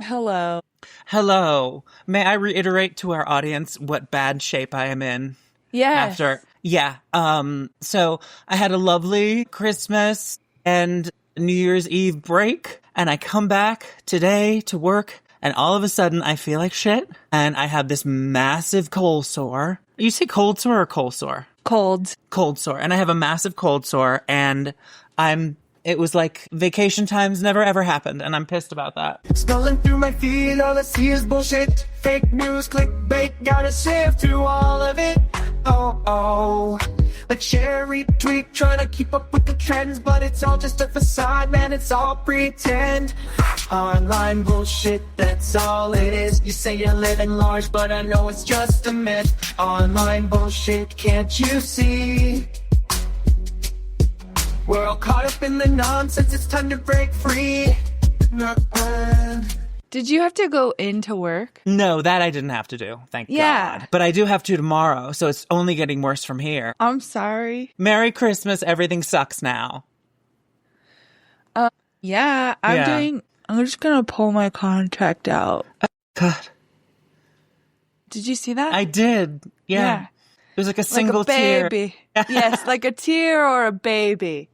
Hello. Hello. May I reiterate to our audience what bad shape I am in Yes. after? Yeah. So I had a lovely Christmas and New Year's Eve break, and I come back today to work, and all of a sudden I feel like shit, and I have this massive cold sore. You say cold sore or cold sore? Cold. Cold sore. And I have a massive cold sore, and it was like vacation times never ever happened, and I'm pissed about that. Scrolling through my feed, all I see is bullshit. Fake news, clickbait, gotta sift through all of it. Oh. Like share, retweet, trying to keep up with the trends, but it's all just a facade, man, it's all pretend. Online bullshit, that's all it is. You say you're living large, but I know it's just a myth. Online bullshit, can't you see? We're all caught up in the nonsense, it's time to break free. Did you have to go into work? No, that I didn't have to do, thank God. But I do have to tomorrow, so it's only getting worse from here. I'm sorry. Merry Christmas, everything sucks now. Yeah, I'm just gonna pull my contract out. God. Did you see that? I did, yeah. It was like a single like a baby. tear. Yes, like a tear or a baby.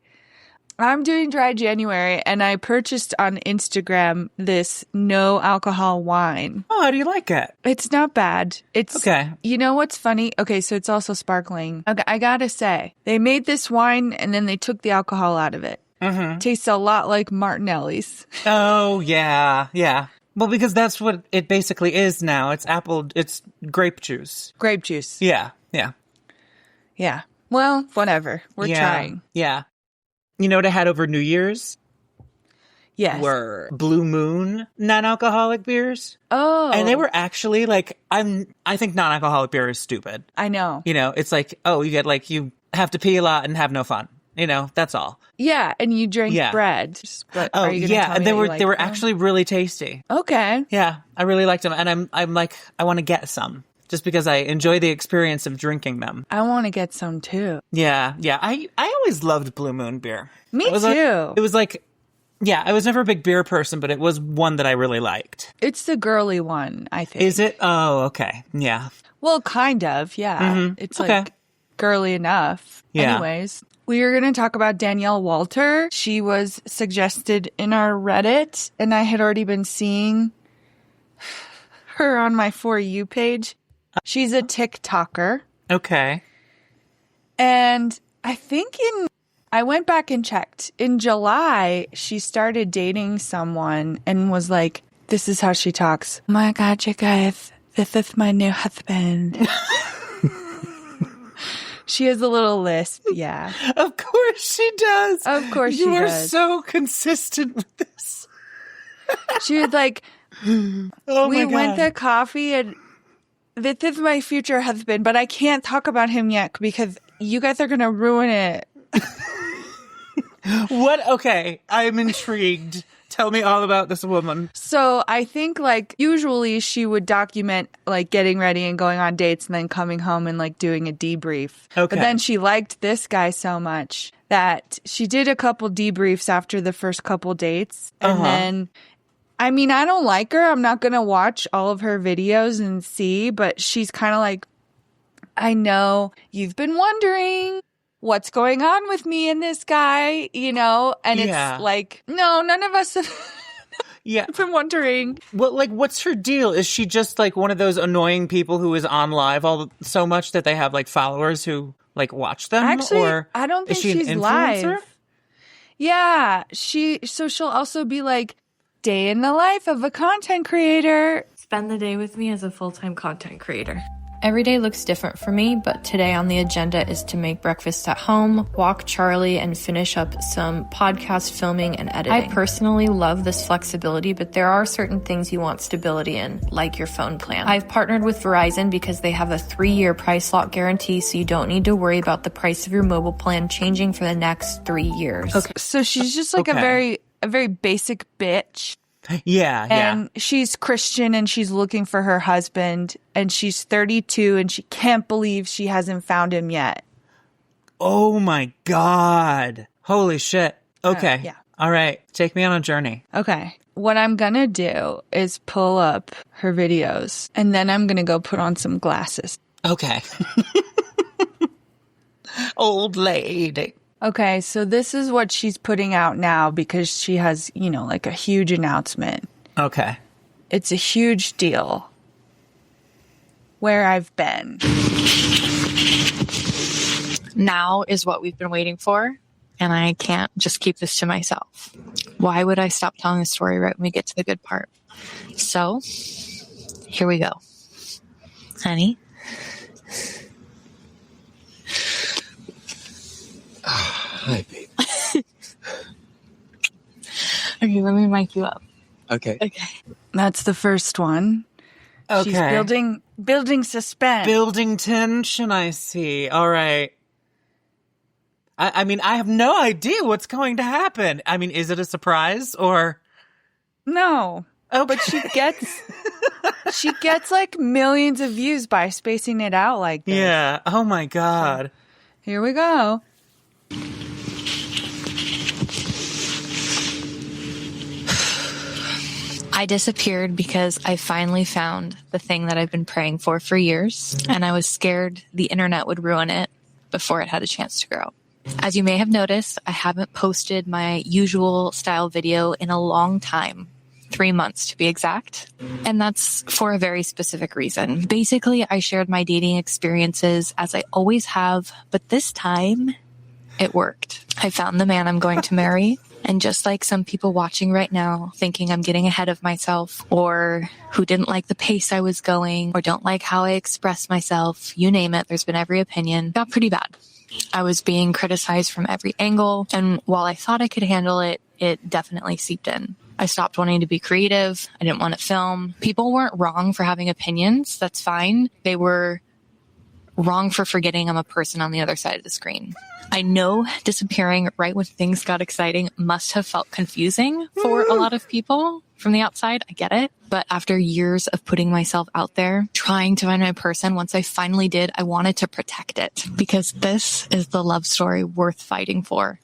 I'm doing dry January, and I purchased on Instagram this no alcohol wine. Oh, how do you like it? It's not bad. It's okay. You know what's funny? Okay, so it's also sparkling. Okay, I gotta say, they made this wine and then they took the alcohol out of it. Mm-hmm. Tastes a lot like Martinelli's. Oh, yeah. Well, because that's what it basically is now. It's grape juice. Grape juice. Yeah. Yeah. Well, whatever. We're trying. Yeah. You know what I had over New Year's? Yes. Were Blue Moon non-alcoholic beers. Oh. And they were actually like, I think non-alcoholic beer is stupid. I know. You know, it's like, you have to pee a lot and have no fun. You know, that's all. Yeah, and you drink bread. But are you gonna tell me they were actually really tasty. Okay. Yeah, I really liked them, and I'm like, I want to get some just because I enjoy the experience of drinking them. I want to get some too. Yeah. I always loved Blue Moon beer. Me too. It was like, yeah, I was never a big beer person, but it was one that I really liked. It's the girly one, I think. Is it? Oh, okay. Yeah. Well, kind of. Yeah. Mm-hmm. It's like girly enough. Yeah. Anyways. We are going to talk about Danielle Walter. She was suggested in our Reddit, and I had already been seeing her on my For You page. She's a TikToker. Okay. And I went back and checked. In July, she started dating someone and was like, this is how she talks. Oh my God, you guys, this is my new husband. She has a little lisp, yeah. Of course she does. Of course she does. You are so consistent with this. She was like, oh we my God. went to coffee and this is my future husband, but I can't talk about him yet because you guys are going to ruin it. What? Okay, I'm intrigued. Tell me all about this woman. So I think usually she would document getting ready and going on dates and then coming home and doing a debrief. Okay. But then she liked this guy so much that she did a couple debriefs after the first couple dates. And then, I mean, I don't like her. I'm not going to watch all of her videos and see, but she's kind of like, I know you've been wondering what's going on with me and this guy, you know? And it's like, no, none of us have been wondering. Well, what's her deal? Is she just one of those annoying people who is on live so much that they have followers who watch them? Actually, or I don't think is she she's an influencer? live. Yeah, she'll also be day in the life of a content creator. Spend the day with me as a full-time content creator. Every day looks different for me, but today on the agenda is to make breakfast at home, walk Charlie, and finish up some podcast filming and editing. I personally love this flexibility, but there are certain things you want stability in, like your phone plan. I've partnered with Verizon because they have a 3-year price lock guarantee, so you don't need to worry about the price of your mobile plan changing for the next 3 years. Okay, so she's just a very basic bitch. Yeah. And she's Christian and she's looking for her husband and she's 32 and she can't believe she hasn't found him yet. Oh my God. Holy shit. Okay. Yeah. All right. Take me on a journey. Okay. what I'm gonna do is pull up her videos and then I'm gonna go put on some glasses. Okay. Old lady. Okay, so this is what she's putting out now because she has, like a huge announcement. Okay. It's a huge deal. Where I've been. Now is what we've been waiting for, and I can't just keep this to myself. Why would I stop telling the story right when we get to the good part? So, here we go. Honey? Hi, babe. Okay, let me mic you up. Okay. That's the first one. Okay. She's building suspense. Building tension, I see. All right. I mean, I have no idea what's going to happen. I mean, is it a surprise or? No. Oh, But she gets like millions of views by spacing it out like this. Yeah. Oh my God. Here we go. I disappeared because I finally found the thing that I've been praying for years, and I was scared the internet would ruin it before it had a chance to grow. As you may have noticed, I haven't posted my usual style video in a long time. 3 months to be exact. And that's for a very specific reason. Basically, I shared my dating experiences as I always have, but this time it worked. I found the man I'm going to marry. And just like some people watching right now, thinking I'm getting ahead of myself, or who didn't like the pace I was going, or don't like how I expressed myself, you name it, there's been every opinion, got pretty bad. I was being criticized from every angle, and while I thought I could handle it, it definitely seeped in. I stopped wanting to be creative. I didn't want to film. People weren't wrong for having opinions. That's fine. They were wrong for forgetting I'm a person on the other side of the screen. I know disappearing right when things got exciting must have felt confusing for a lot of people from the outside. I get it. But after years of putting myself out there, trying to find my person, once I finally did, I wanted to protect it because this is the love story worth fighting for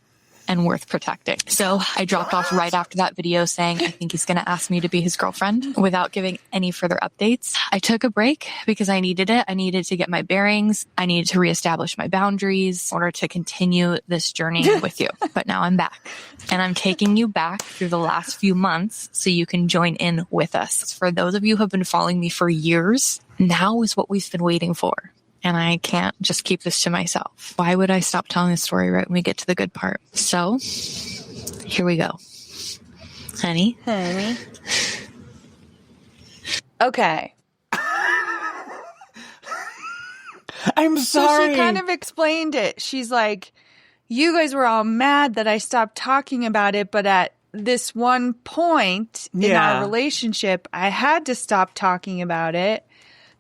and worth protecting. So I dropped off right after that video saying, I think he's going to ask me to be his girlfriend without giving any further updates. I took a break because I needed it. I needed to get my bearings. I needed to reestablish my boundaries in order to continue this journey with you. But now I'm back and I'm taking you back through the last few months so you can join in with us. For those of you who have been following me for years, now is what we've been waiting for. And I can't just keep this to myself. Why would I stop telling the story right when we get to the good part? So, here we go. Honey? Okay. I'm sorry. So she kind of explained it. She's like, you guys were all mad that I stopped talking about it, but at this one point in our relationship, I had to stop talking about it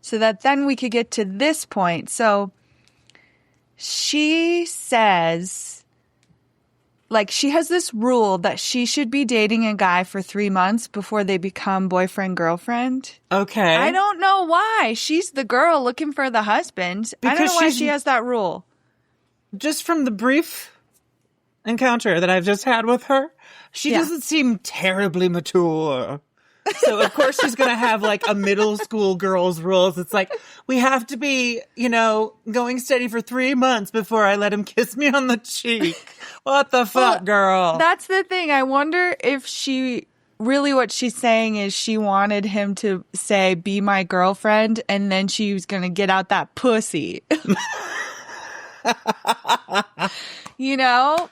so that then we could get to this point. So she says, like, she has this rule that she should be dating a guy for 3 months before they become boyfriend, girlfriend. Okay. I don't know why. She's the girl looking for the husband. I don't know why she has that rule. Just from the brief encounter that I've just had with her, she doesn't seem terribly mature. So, of course, she's going to have like a middle school girl's rules. It's like, we have to be, going steady for 3 months before I let him kiss me on the cheek. What the fuck, girl? That's the thing. I wonder if what she's saying is she wanted him to say, be my girlfriend, and then she was going to get out that pussy.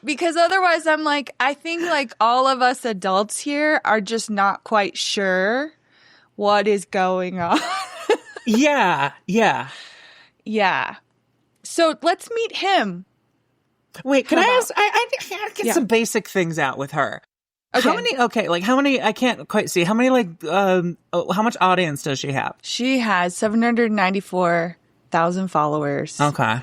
Because otherwise I'm like, I think like all of us adults here are just not quite sure what is going on. Yeah. Yeah. So let's meet him. Wait, can I ask? I think get some basic things out with her. Okay. How many, I can't quite see. How many, how much audience does she have? She has 794,000 followers. Okay.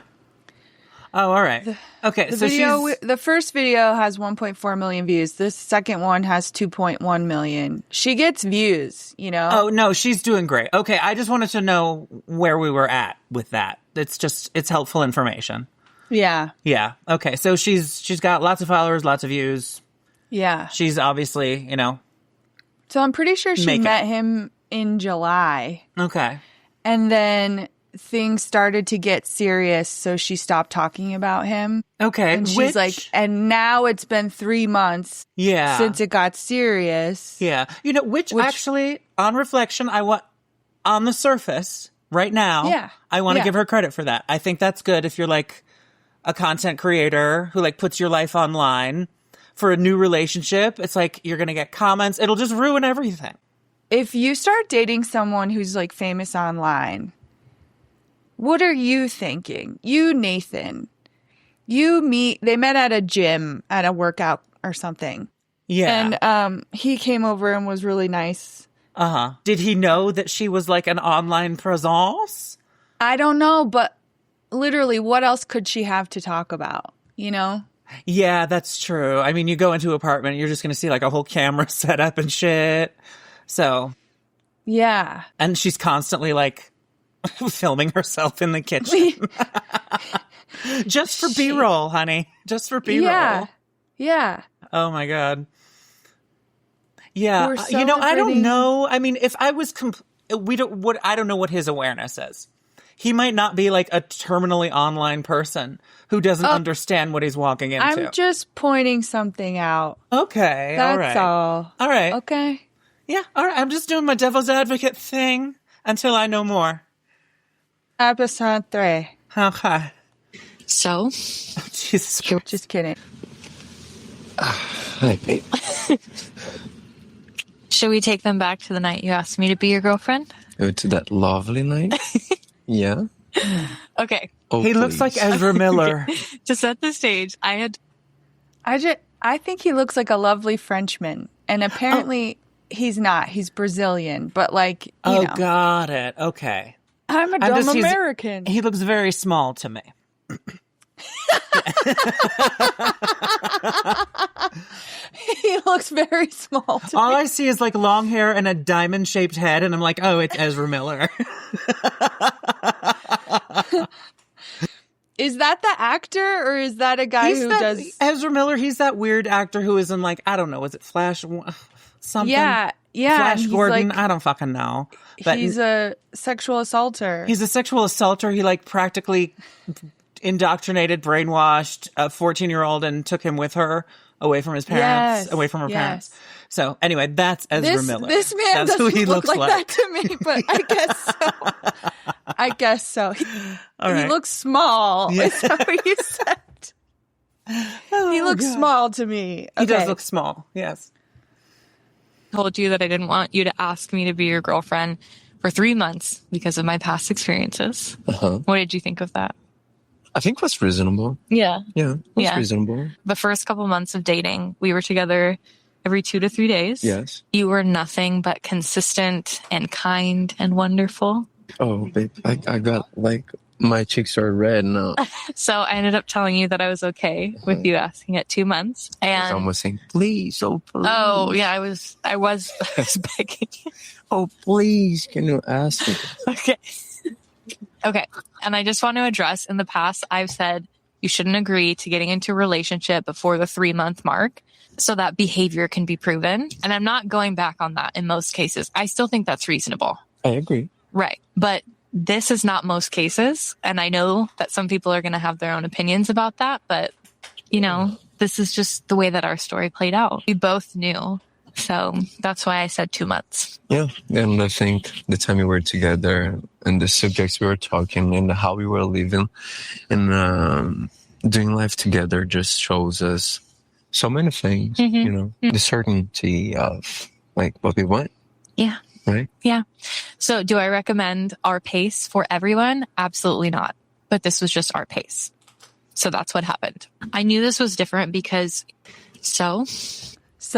Oh, all right. Okay, The first video has 1.4 million views. This second one has 2.1 million. She gets views, Oh, no, she's doing great. Okay, I just wanted to know where we were at with that. It's helpful information. Yeah. Yeah. Okay, so she's got lots of followers, lots of views. Yeah. She's obviously, So I'm pretty sure she met him in July. Okay. And then things started to get serious, so she stopped talking about him. Okay. And she's like, and now it's been 3 months since it got serious. Yeah. You know, which actually, on reflection, on the surface, right now, I want to give her credit for that. I think that's good if you're like a content creator who like puts your life online for a new relationship. It's like you're going to get comments. It'll just ruin everything. If you start dating someone who's like famous online, what are you thinking? You, Nathan, they met at a gym at a workout or something. Yeah. And he came over and was really nice. Uh-huh. Did he know that she was like an online presence? I don't know, but literally what else could she have to talk about, you know? Yeah, that's true. I mean, you go into an apartment, you're just going to see like a whole camera set up and shit. So. Yeah. And she's constantly like filming herself in the kitchen. Just for B-roll, honey. Just for B-roll. Yeah. Yeah. Oh my God. Yeah. You know, I don't know. I mean, if I was, I don't know what his awareness is. He might not be like a terminally online person who doesn't understand what he's walking into. I'm just pointing something out. Okay. That's all right. all right. Okay. Yeah. All right. I'm just doing my devil's advocate thing until I know more. Episode 3. Okay. So? Jesus. Just kidding. Hi, babe. Should we take them back to the night you asked me to be your girlfriend? Oh, to that lovely night? Yeah. Okay. Oh, he looks like Ezra Miller. To set the stage, I think he looks like a lovely Frenchman. And apparently he's not. He's Brazilian. But like, you know. Got it. Okay. I'm a dumb American. He looks very small to me. He looks very small to All me. I see is like long hair and a diamond-shaped head, and I'm like, oh, it's Ezra Miller. Is that the actor, or is that a guy does... Ezra Miller, he's that weird actor who is in like, I don't know, is it Flash something? Yeah. Flash Gordon? Like, I don't fucking know. But he's a sexual assaulter. He's a sexual assaulter. He like practically indoctrinated, brainwashed a 14-year-old and took him with her away from his parents, away from her parents. So anyway, that's Ezra Miller. This man that's doesn't who he look looks like that to me, but I guess so. He looks small. Yeah. Is that what you said? He looks small to me. Okay. He does look small, yes. Told you that I didn't want you to ask me to be your girlfriend for 3 months because of my past experiences. Uh-huh. What did you think of that? I think it was reasonable. Yeah. Yeah, it was reasonable. The first couple months of dating, we were together every 2 to 3 days. Yes. You were nothing but consistent and kind and wonderful. Oh, babe, I got like, my cheeks are red now. So I ended up telling you that I was okay with you asking at 2 months. And I was saying, please, oh, please. Oh, yeah, I was begging you. Oh, please, can you ask me? Okay. And I just want to address, in the past, I've said you shouldn't agree to getting into a relationship before the 3-month mark so that behavior can be proven. And I'm not going back on that in most cases. I still think that's reasonable. I agree. Right. But this is not most cases. And I know that some people are going to have their own opinions about that. But, you know, this is just the way that our story played out. We both knew. So that's why I said 2 months. Yeah. And I think the time we were together and the subjects we were talking and how we were living and doing life together just shows us so many things, you know, the certainty of like what we want. Yeah. Right? Yeah. So do I recommend our pace for everyone? Absolutely not. But this was just our pace. So that's what happened. I knew this was different because So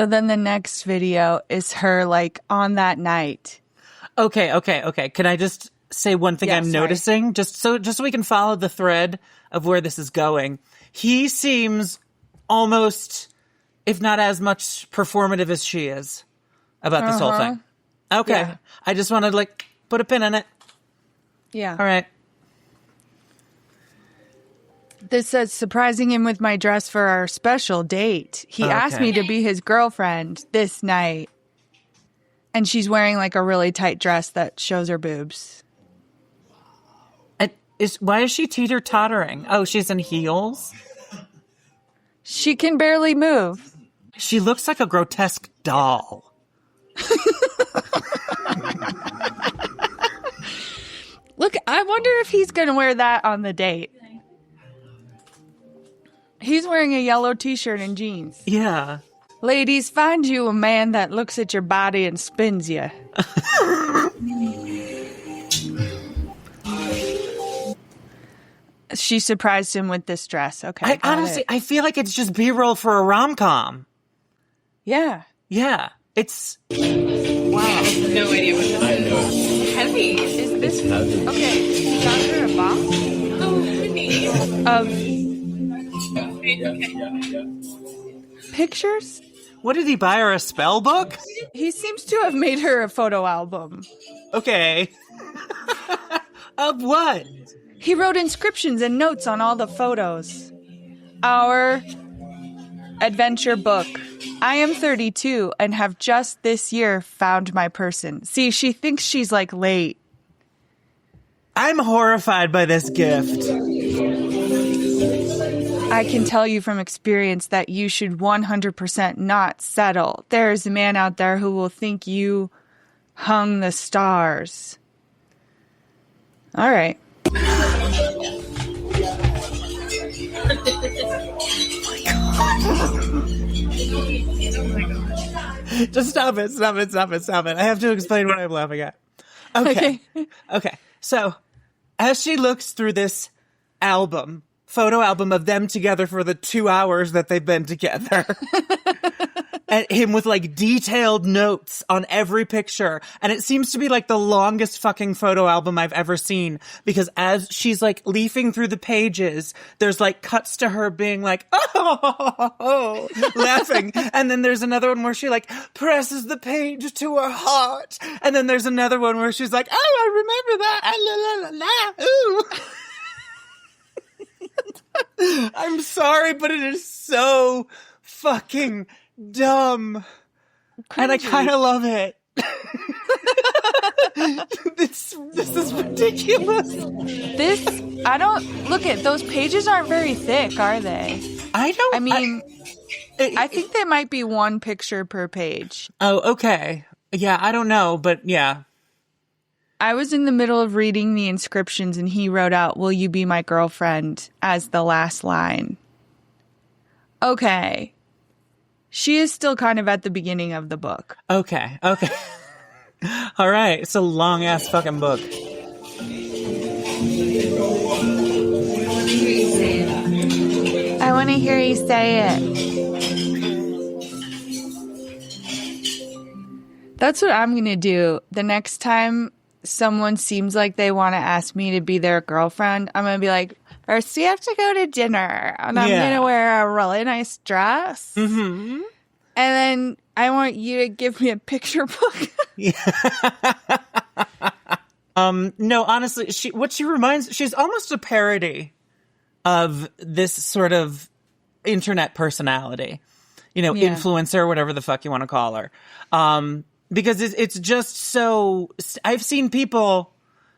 then the next video is her like on that night. Okay. Can I just say one thing I'm noticing? Just so we can follow the thread of where this is going. He seems almost, if not as much performative as she is about this whole thing. Okay. Yeah. I just want to like put a pin in it. Yeah. All right. This says, surprising him with my dress for our special date. He asked me to be his girlfriend this night. And she's wearing like a really tight dress that shows her boobs. Why is she teeter-tottering? Oh, she's in heels? She can barely move. She looks like a grotesque doll. Look, I wonder if he's going to wear that on the date. He's wearing a yellow t-shirt and jeans. Yeah. Ladies, find you a man that looks at your body and spins you. She surprised him with this dress. Okay. I feel like it's just B-roll for a rom-com. Yeah. Yeah. It's... Wow. No idea what that is. Heavy. Is this... Okay. He got her a box? Oh, pretty. Pictures? What did he buy her, a spell book? He seems to have made her a photo album. Okay. Of what? He wrote inscriptions and notes on all the photos. Our adventure book. I am 32 and have just this year found my person. See, she thinks she's like late. I'm horrified by this gift. I can tell you from experience that you should 100% not settle. There's a man out there who will think you hung the stars. All right. Just stop it. I have to explain what I'm laughing at. Okay. So, as she looks through this photo album of them together for the 2 hours that they've been together, and him with like detailed notes on every picture. And it seems to be like the longest fucking photo album I've ever seen, because as she's like leafing through the pages, there's like cuts to her being like, oh, laughing. And then there's another one where she like presses the page to her heart. And then there's another one where she's like, oh, I remember that. La, la, la, ooh. I'm sorry, but it is so fucking dumb. Cringy. And I kind of love it. This is ridiculous. I don't, look at, those pages aren't very thick, are they? I think they might be one picture per page. Oh, okay. Yeah, I don't know, but yeah. I was in the middle of reading the inscriptions and he wrote out, "Will you be my girlfriend?" as the last line. Okay. She is still kind of at the beginning of the book. Okay. All right. It's a long ass fucking book. I want to hear you say it. That's what I'm going to do. The next time someone seems like they want to ask me to be their girlfriend, I'm going to be like, first we have to go to dinner, and I'm going to wear a really nice dress. Mm-hmm. And then I want you to give me a picture book. No, honestly, she's almost a parody of this sort of internet personality, influencer, whatever the fuck you want to call her. Because it's just so, I've seen people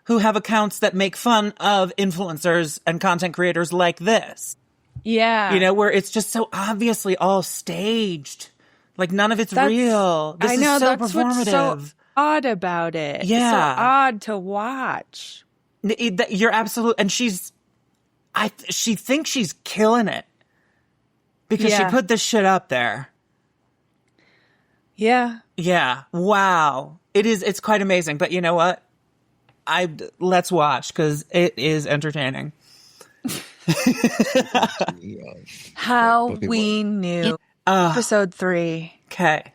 who have accounts that make fun of influencers and content creators like this. Yeah. Where it's just so obviously all staged. Like none of it's real. This is so performative. What's so odd about it. Yeah. It's so odd to watch. You're absolute, and she thinks she's killing it because she put this shit up there. Yeah. Yeah. Wow. It's quite amazing. But you know what? Let's watch because it is entertaining. How we knew. Episode 3. Okay.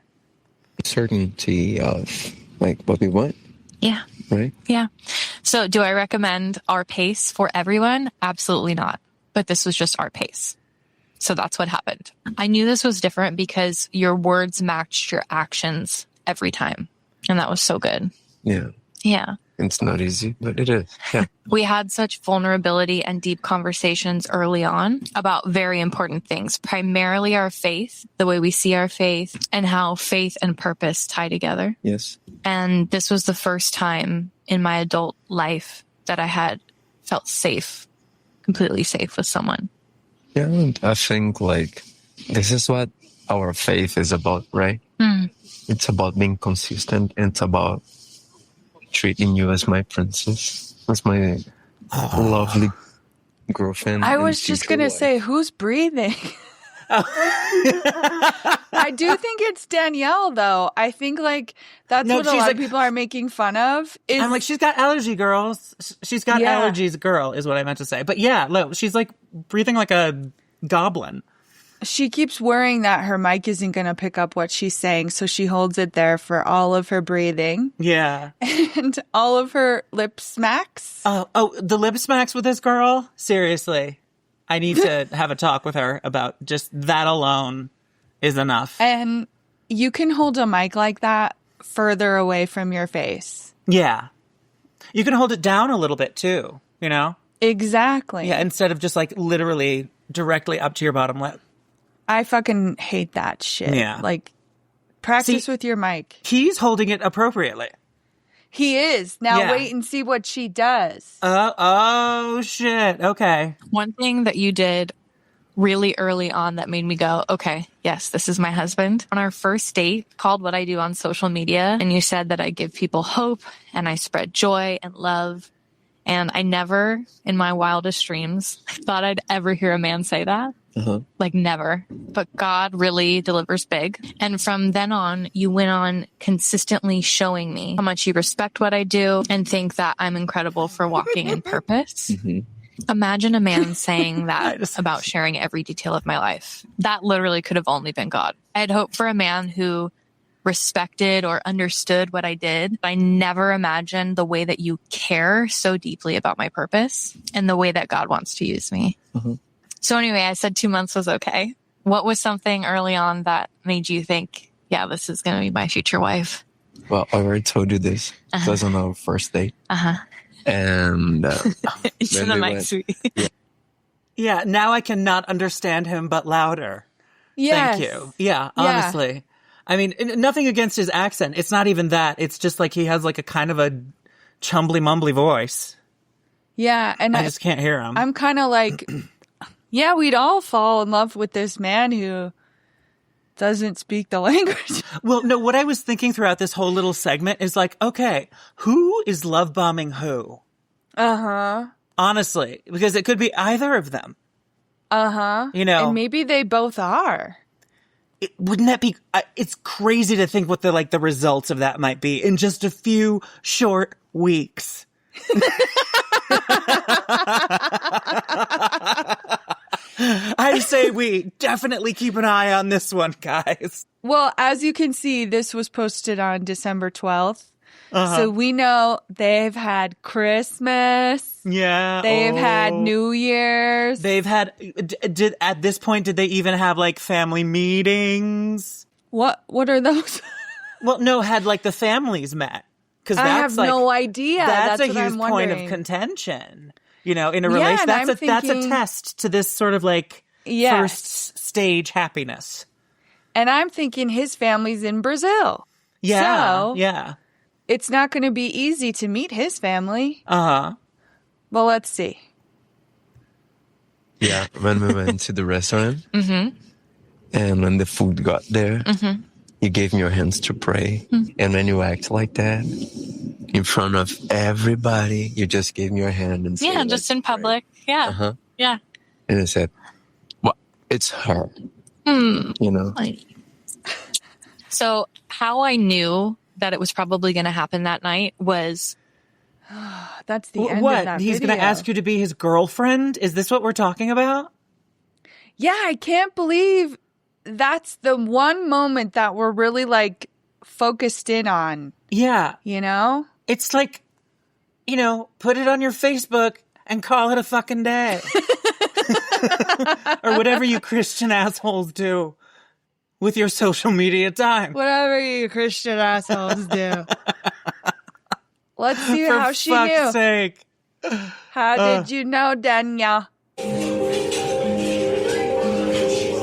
Certainty of like what we want. Yeah. Right? Yeah. So do I recommend our pace for everyone? Absolutely not. But this was just our pace. So that's what happened. I knew this was different because your words matched your actions every time. And that was so good. Yeah. Yeah. It's not easy, but it is. Yeah. We had such vulnerability and deep conversations early on about very important things, primarily our faith, the way we see our faith, and how faith and purpose tie together. Yes. And this was the first time in my adult life that I had felt safe, completely safe with someone. Yeah, and I think like this is what our faith is about, right? It's about being consistent, and it's about treating you as my princess, as my lovely girlfriend. I and was just future going to wife. say, who's breathing? I do think it's Danielle, though. I think like that's No, what a she's lot like- of people are making fun of. Is I'm like, she's got allergy, girls. She's got Yeah. allergies, girl, is what I meant to say. But yeah, look, she's like breathing like a goblin. she keeps worrying that her mic isn't going to pick up what she's saying, so she holds it there for all of her breathing Yeah. and all of her lip smacks. Oh, the lip smacks with this girl? Seriously. I need to have a talk with her about just that alone is enough. And you can hold a mic like that further away from your face. Yeah. You can hold it down a little bit too, you know? Exactly. Yeah, instead of just like literally directly up to your bottom lip. I fucking hate that shit. Yeah. Like, practice See- with your mic. He's holding it appropriately. He is. Now Yeah. wait and see what she does. Oh, shit. Okay. One thing that you did really early on that made me go, okay, yes, this is my husband. On our first date, called What I Do on Social Media, and you said that I give people hope and I spread joy and love. And I never, in my wildest dreams, thought I'd ever hear a man say that. Like never. But God really delivers big. And from then on, you went on consistently showing me how much you respect what I do and think that I'm incredible for walking in purpose. Imagine a man saying that about sharing every detail of my life. That literally could have only been God. I had hoped for a man who respected or understood what I did. I never imagined the way that you care so deeply about my purpose and the way that God wants to use me. So anyway, I said 2 months was okay. What was something early on that made you think, yeah, this is going to be my future wife? Well, I already told you this. It was on our first date. And It's then the we mic, went- sweetie. Yeah, now I cannot understand him but louder. Yes. Thank you. Yeah, honestly. I mean, nothing against his accent. It's not even that. It's just like he has like a kind of a chumbly mumbly voice. Yeah. And I just can't hear him. I'm kind of like, yeah, we'd all fall in love with this man who doesn't speak the language. Well, no, what I was thinking throughout this whole little segment is like, okay, who is love bombing who? Honestly, because it could be either of them. You know, And maybe they both are. wouldn't that be? It's crazy to think what the results of that might be in just a few short weeks. I say we definitely keep an eye on this one, guys. Well, as you can see, this was posted on December 12th. So we know they've had Christmas. Yeah, They've had New Year's. They've had. Did at this point did they even have like family meetings? What are those? Well, no, had like the families met because I have like, no idea. That's a what huge I'm point of wondering. contention. You know, in a Yeah, relation, and that's I'm a thinking- test to this sort of like Yes. first stage happiness. And I'm thinking his family's in Brazil. Yeah, So- yeah. It's not going to be easy to meet his family. Uh-huh. Well, let's see. Yeah, when we went to the restaurant, and when the food got there, you gave me your hands to pray. And when you act like that, in front of everybody, you just gave me your hand and said, Yeah, "Let's just in pray." public. Yeah. Uh-huh. Yeah. And I said, well, it's her. You know? So how I knew that it was probably going to happen that night was That's the end of What? that He's video. going to ask you to be his girlfriend? Is this what we're talking about? Yeah, I can't believe that's the one moment that we're really like focused in on, Yeah. you know? It's like, you know, put it on your Facebook and call it a fucking day. Or whatever you Christian assholes do with your social media time. Whatever you Christian assholes do. Let's see For how she fuck's knew. sake. How did you know, Danielle?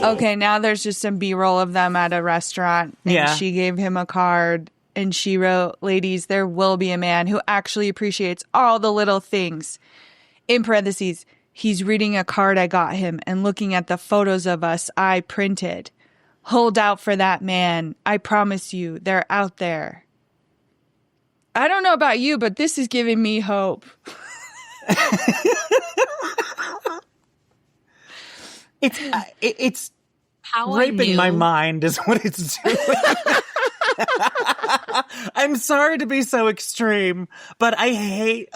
Okay, now there's just some B-roll of them at a restaurant. And Yeah. she gave him a card and she wrote, ladies, there will be a man who actually appreciates all the little things. In parentheses, he's reading a card I got him and looking at the photos of us I printed. Hold out for that man. I promise you, they're out there. I don't know about you, but this is giving me hope. It's How I raping knew- my mind is what it's doing. I'm sorry to be so extreme, but I hate,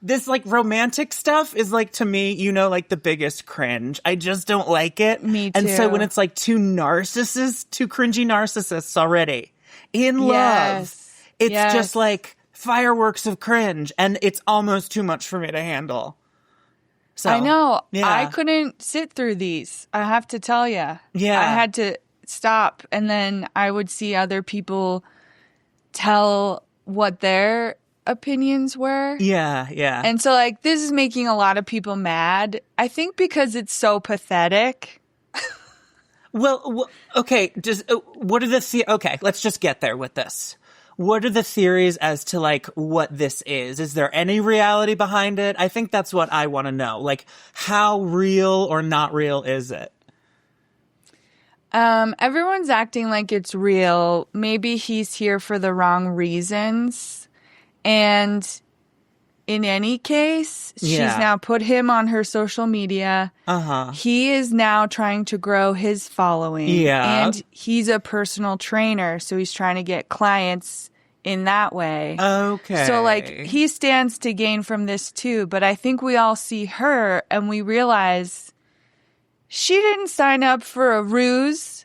this like romantic stuff is like, to me, like the biggest cringe. I just don't like it. Me And so too. when it's like two cringy narcissists already in love, it's Yes. just like fireworks of cringe, and it's almost too much for me to handle. So, I know. yeah. I couldn't sit through these. I have to tell you. Yeah. I had to stop, and then I would see other people tell what their opinions were. Yeah, yeah. And so, like, this is making a lot of people mad. I think because it's so pathetic. Well, okay, just what are okay, let's just get there with this. What are the theories as to like what this is? Is there any reality behind it? I think that's what I want to know. Like, how real or not real is it? Everyone's acting like it's real. Maybe he's here for the wrong reasons. And in any case, she's Yeah. now put him on her social media. He is now trying to grow his following. Yeah. And he's a personal trainer, so he's trying to get clients in that way. Okay. So, like, he stands to gain from this too, but I think we all see her and we realize she didn't sign up for a ruse.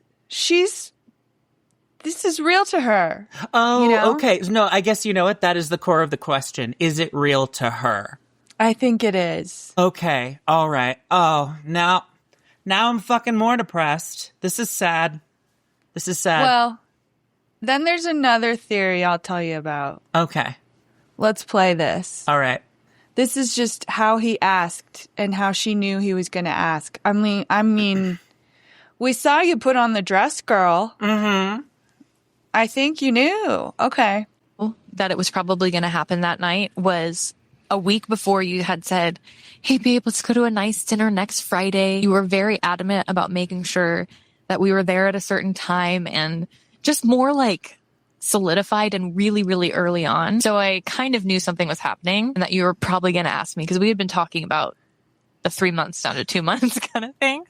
This is real to her. Oh, you know? okay. No, I guess you know what? That is the core of the question. Is it real to her? I think it is. Okay. All right. Oh, now I'm fucking more depressed. This is sad. Well, then there's another theory I'll tell you about. Okay. Let's play this. All right. This is just how he asked and how she knew he was going to ask. I mean, we saw you put on the dress, girl. Mm-hmm. I think you knew. Okay. That it was probably going to happen that night was a week before you had said, hey, babe, let's go to a nice dinner next Friday. You were very adamant about making sure that we were there at a certain time and just more like solidified and really, really early on. So I kind of knew something was happening and that you were probably going to ask me because we had been talking about the 3 months down to 2 months kind of thing.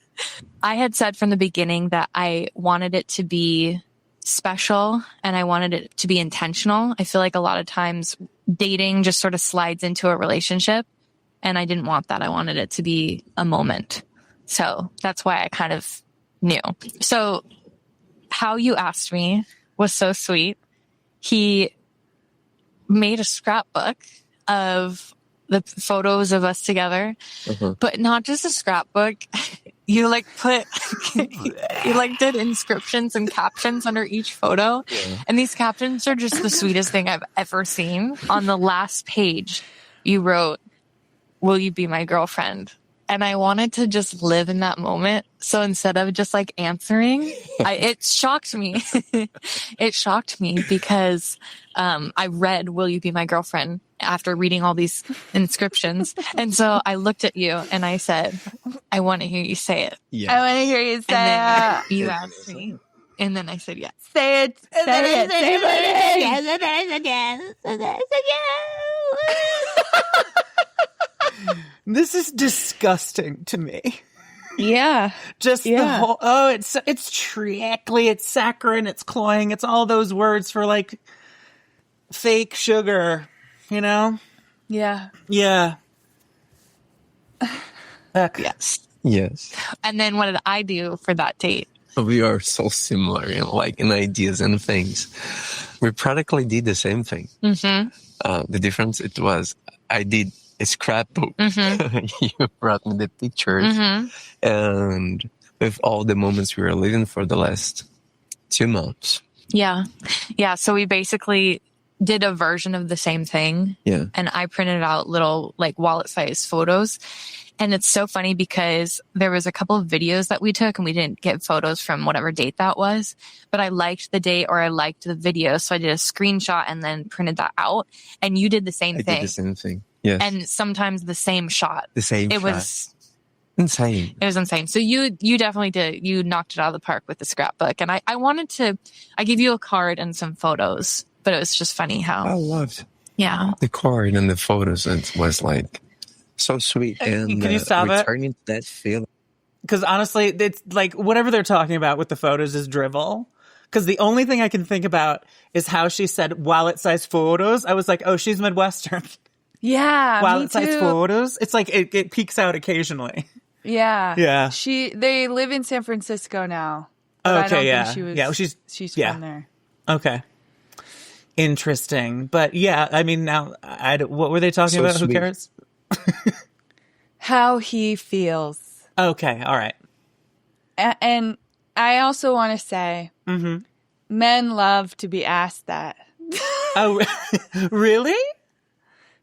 I had said from the beginning that I wanted it to be special and I wanted it to be intentional. I feel like a lot of times dating just sort of slides into a relationship and I didn't want that. I wanted it to be a moment. So that's why I kind of knew. So how you asked me was so sweet. He made a scrapbook of the photos of us together, but not just a scrapbook. You like put, you like did inscriptions and captions under each photo. Yeah. And these captions are just the sweetest thing I've ever seen. On the last page, you wrote, will you be my girlfriend? And I wanted to just live in that moment. So instead of just like answering, it shocked me. It shocked me because I read, will you be my girlfriend? After reading all these inscriptions. And so I looked at you and I said, I want to hear you say it. Yeah. I want to hear you say And it. then you asked me. And then I said, yes. Say it. Say it. Say it. This is disgusting to me. Yeah. Just the Yeah. whole, it's trickly, it's saccharine, it's cloying, it's all those words for like fake sugar, you know? Yeah. Yeah. Yes. Yes. And then what did I do for that date? We are so similar in ideas and things. We practically did the same thing. Mm-hmm. The difference it was I did a scrapbook. Mm-hmm. You brought me the pictures and with all the moments we were living for the last 2 months. Yeah. Yeah. So we basically did a version of the same thing. Yeah. And I printed out little like wallet size photos. And it's so funny because there was a couple of videos that we took and we didn't get photos from whatever date that was, but I liked the date or I liked the video. So I did a screenshot and then printed that out. And you did the same thing. I did the same thing. Yes. And sometimes the same shot. The same It shot. was insane. It was insane. So you definitely did. You knocked it out of the park with the scrapbook. And I gave you a card and some photos, but it was just funny I how, loved yeah. the card and the photos. It was like so sweet. And Can you stop it? returning to that feeling. Because honestly, it's like whatever they're talking about with the photos is drivel. Because the only thing I can think about is how she said wallet-sized photos. I was like, oh, she's Midwestern. Yeah, Wallet-sized me too. photos. It's like it peeks out occasionally. Yeah. Yeah. They live in San Francisco now. But I Okay, don't yeah. think she was, Yeah, well, she's yeah. from there. Okay. Interesting. But yeah, I mean, now, what were they talking So about? Who sweet. cares? How he feels. Okay, all right. And I also want to say, men love to be asked that. Oh, really?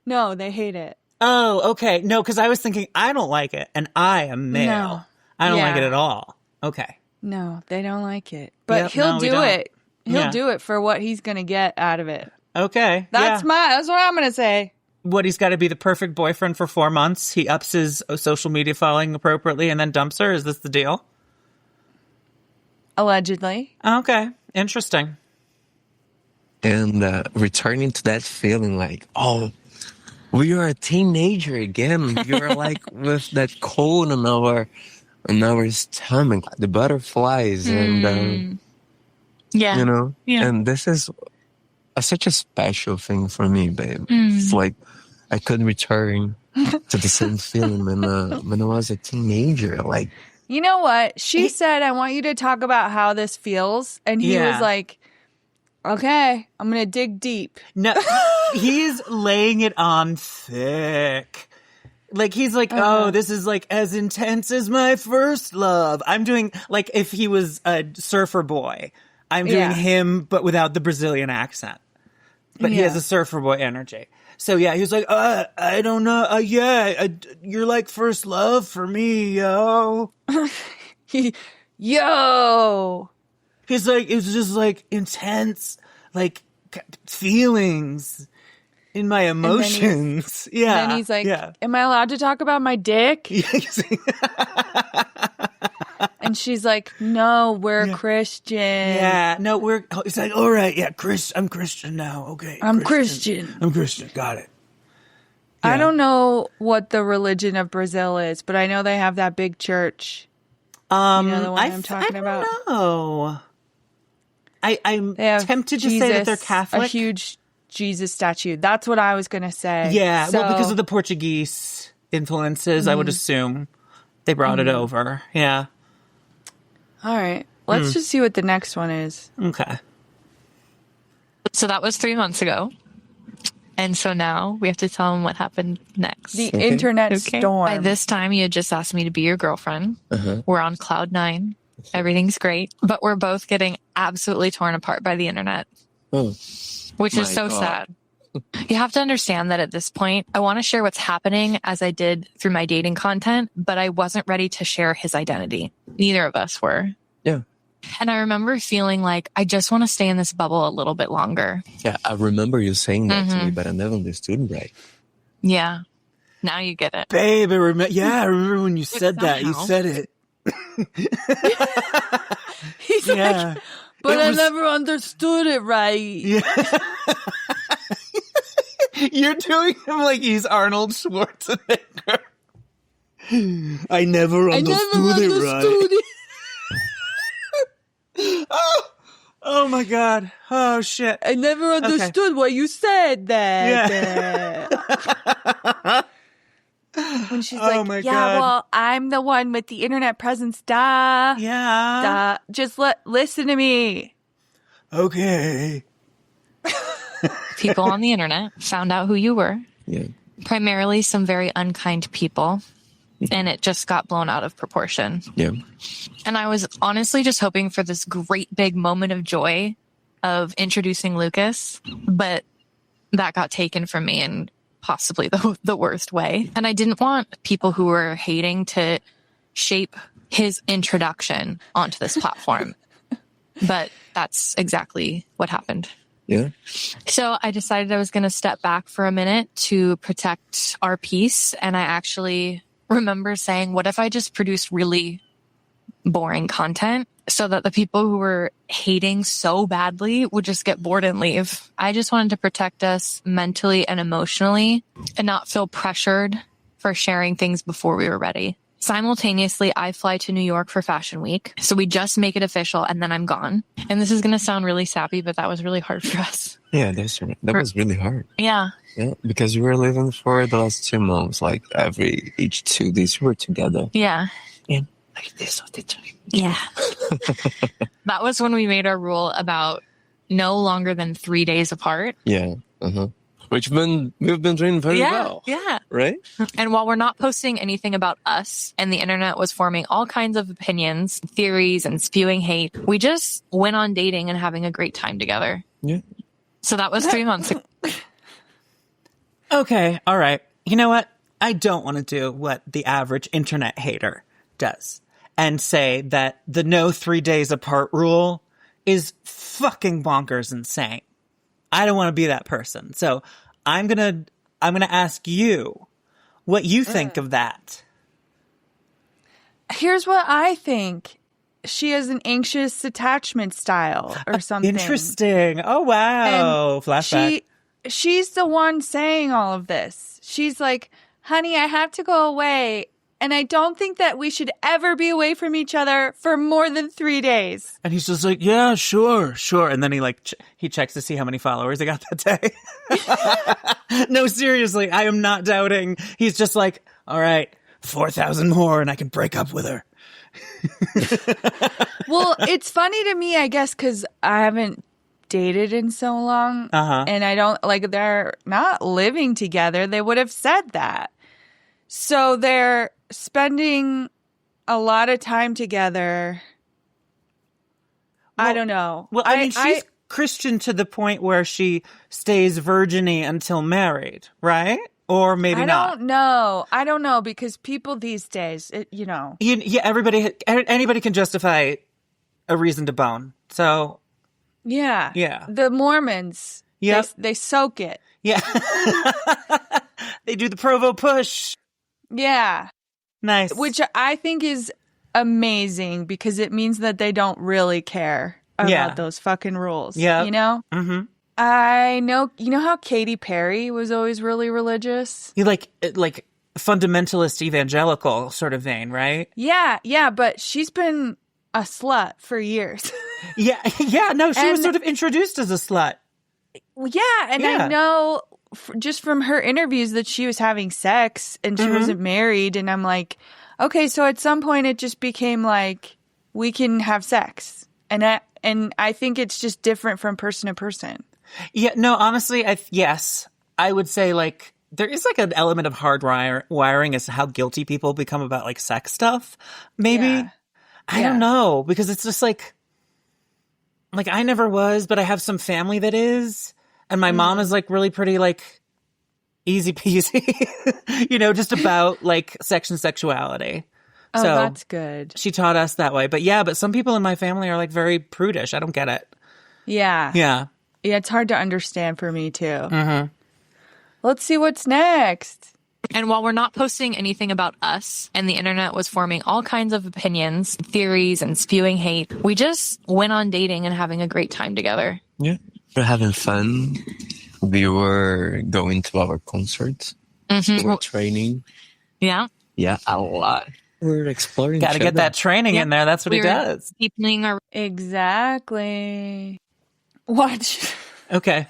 No, they hate it. Oh, okay. No, because I was thinking, I don't like it, and I am male. No. I don't like Yeah. it at all. Okay. No, they don't like it. But Yep, he'll no, we do don't. it. He'll Yeah. do it for what he's going to get out of it. Okay. That's yeah. what I'm going to say. What, he's got to be the perfect boyfriend for 4 months? He ups his social media following appropriately and then dumps her? Is this the deal? Allegedly. Okay. Interesting. And returning to that feeling like, oh, we are a teenager again. You're like with that cold in our stomach, the butterflies, and Yeah. you know. Yeah. And this is such a special thing for me, babe. It's like I could return to the same feeling when I was a teenager. Like, You know what? She said, I want you to talk about how this feels. And he Yeah. was like, okay, I'm going to dig deep. No, he's laying it on thick. Like, he's like, oh, this is like as intense as my first love. I'm doing, like, if he was a surfer boy, I'm doing Yeah. him, but without the Brazilian accent. But he Yeah. has a surfer boy energy. So, yeah, he was like, I don't know. You're like first love for me, yo. Yo! He's like, it was just like intense, like feelings in my emotions. Yeah. And he's like, yeah. am I allowed to talk about my dick? And she's like, no, we're Christian. Yeah, no, it's like, all right, yeah, I'm Christian now, okay. I'm Christian. I'm Christian, got it. I don't know what the religion of Brazil is, but I know they have that big church. You know the one I'm talking about? No. I'm They have tempted to say that they're Jesus, Catholic. A huge Jesus statue. That's what I was going to say. Yeah, well, because So- of the Portuguese influences, I would assume they brought it over. Yeah. All right. Let's just see what the next one is. Okay. So that was 3 months ago. And so now we have to tell him what happened next. The internet Okay. storm. By this time, you had just asked me to be your girlfriend. We're on cloud 9. Everything's great. But we're both getting absolutely torn apart by the internet, oh, which is My so God. sad. You have to understand that at this point, I want to share what's happening as I did through my dating content, but I wasn't ready to share his identity. Neither of us were. yeah. And I remember feeling like I just want to stay in this bubble a little bit longer. Yeah, I remember you saying that to me, but I never understood right. Yeah. Now you get it. Babe, I remember when you said that. You somehow. said it. He's Yeah. like, but It I was- never understood it right. Yeah. You're doing him like he's Arnold Schwarzenegger. I never I understood, never understood it. Oh my god. Oh shit. I never understood why you said that. When she's Oh like, my yeah, God. well, I'm the one with the internet presence. Duh. Yeah. Duh. Just listen to me. Okay. People on the internet found out who you were, Yeah. primarily some very unkind people, and it just got blown out of proportion. Yeah. And I was honestly just hoping for this great big moment of joy of introducing Lucas, but that got taken from me in possibly the worst way. And I didn't want people who were hating to shape his introduction onto this platform. But that's exactly what happened. Yeah. So I decided I was going to step back for a minute to protect our peace. And I actually remember saying, what if I just produced really boring content so that the people who were hating so badly would just get bored and leave? I just wanted to protect us mentally and emotionally and not feel pressured for sharing things before we were ready. Simultaneously, I fly to New York for Fashion Week. So we just make it official and then I'm gone. And this is going to sound really sappy, but that was really hard for us. Yeah, that was really hard. Yeah. Yeah, because we were living for the last 2 months, like each 2 days we were together. Yeah. And like this all the time. Yeah. That was when we made our rule about no longer than 3 days apart. Yeah. Uh-huh. Which we've been doing very well. Yeah. Right? And while we're not posting anything about us and the internet was forming all kinds of opinions, theories, and spewing hate, we just went on dating and having a great time together. Yeah. So that was 3 months ago. Okay, all right. You know what? I don't want to do what the average internet hater does and say that the no 3 days apart rule is fucking bonkers insane. I don't want to be that person. So I'm gonna ask you what you think of that. Here's what I think. She has an anxious attachment style or something. Interesting. Oh, wow. And Flashback. She's the one saying all of this. She's like, honey, I have to go away. And I don't think that we should ever be away from each other for more than 3 days. And he's just like, yeah, sure. And then he checks to see how many followers he got that day. No, seriously, I am not doubting. He's just like, all right, 4,000 more and I can break up with her. Well, it's funny to me, I guess, because I haven't dated in so long. And I don't, they're not living together. They would have said that. So they're spending a lot of time together. I don't know. Well, I mean, she's Christian to the point where she stays virgin-y until married, right? Or maybe not. I don't know because people these days, Yeah, anybody can justify a reason to bone. So. Yeah. Yeah. The Mormons, yep. they soak it. Yeah. They do the Provo push. Yeah. Nice. Which I think is amazing because it means that they don't really care about those fucking rules. Yeah. You know? Mm-hmm. I know, you know how Katy Perry was always really religious? You like fundamentalist evangelical sort of vein, right? Yeah, but she's been a slut for years. Yeah, no, she was sort of introduced as a slut. Yeah, and I know just from her interviews that she was having sex and she wasn't married, and I'm like, okay, so at some point it just became like, we can have sex. And I think it's just different from person to person. Yeah, no, honestly, yes. I would say, there is, an element of hardwiring as to how guilty people become about, sex stuff, maybe. Yeah. I don't know, because it's just, I never was, but I have some family that is, and my mom is, really pretty, easy peasy, just about, sex and sexuality. Oh, so that's good. She taught us that way. But but some people in my family are, very prudish. I don't get it. Yeah. Yeah. Yeah, it's hard to understand for me, too. Mm-hmm. Let's see what's next. And while we're not posting anything about us and the internet was forming all kinds of opinions, theories, and spewing hate, we just went on dating and having a great time together. Yeah. We're having fun. We were going to our concerts. Mm-hmm. We were training. Yeah. Yeah, a lot. We're exploring. Got to get that training in there. That's what he does. Deepening our... Exactly. Watch. Okay.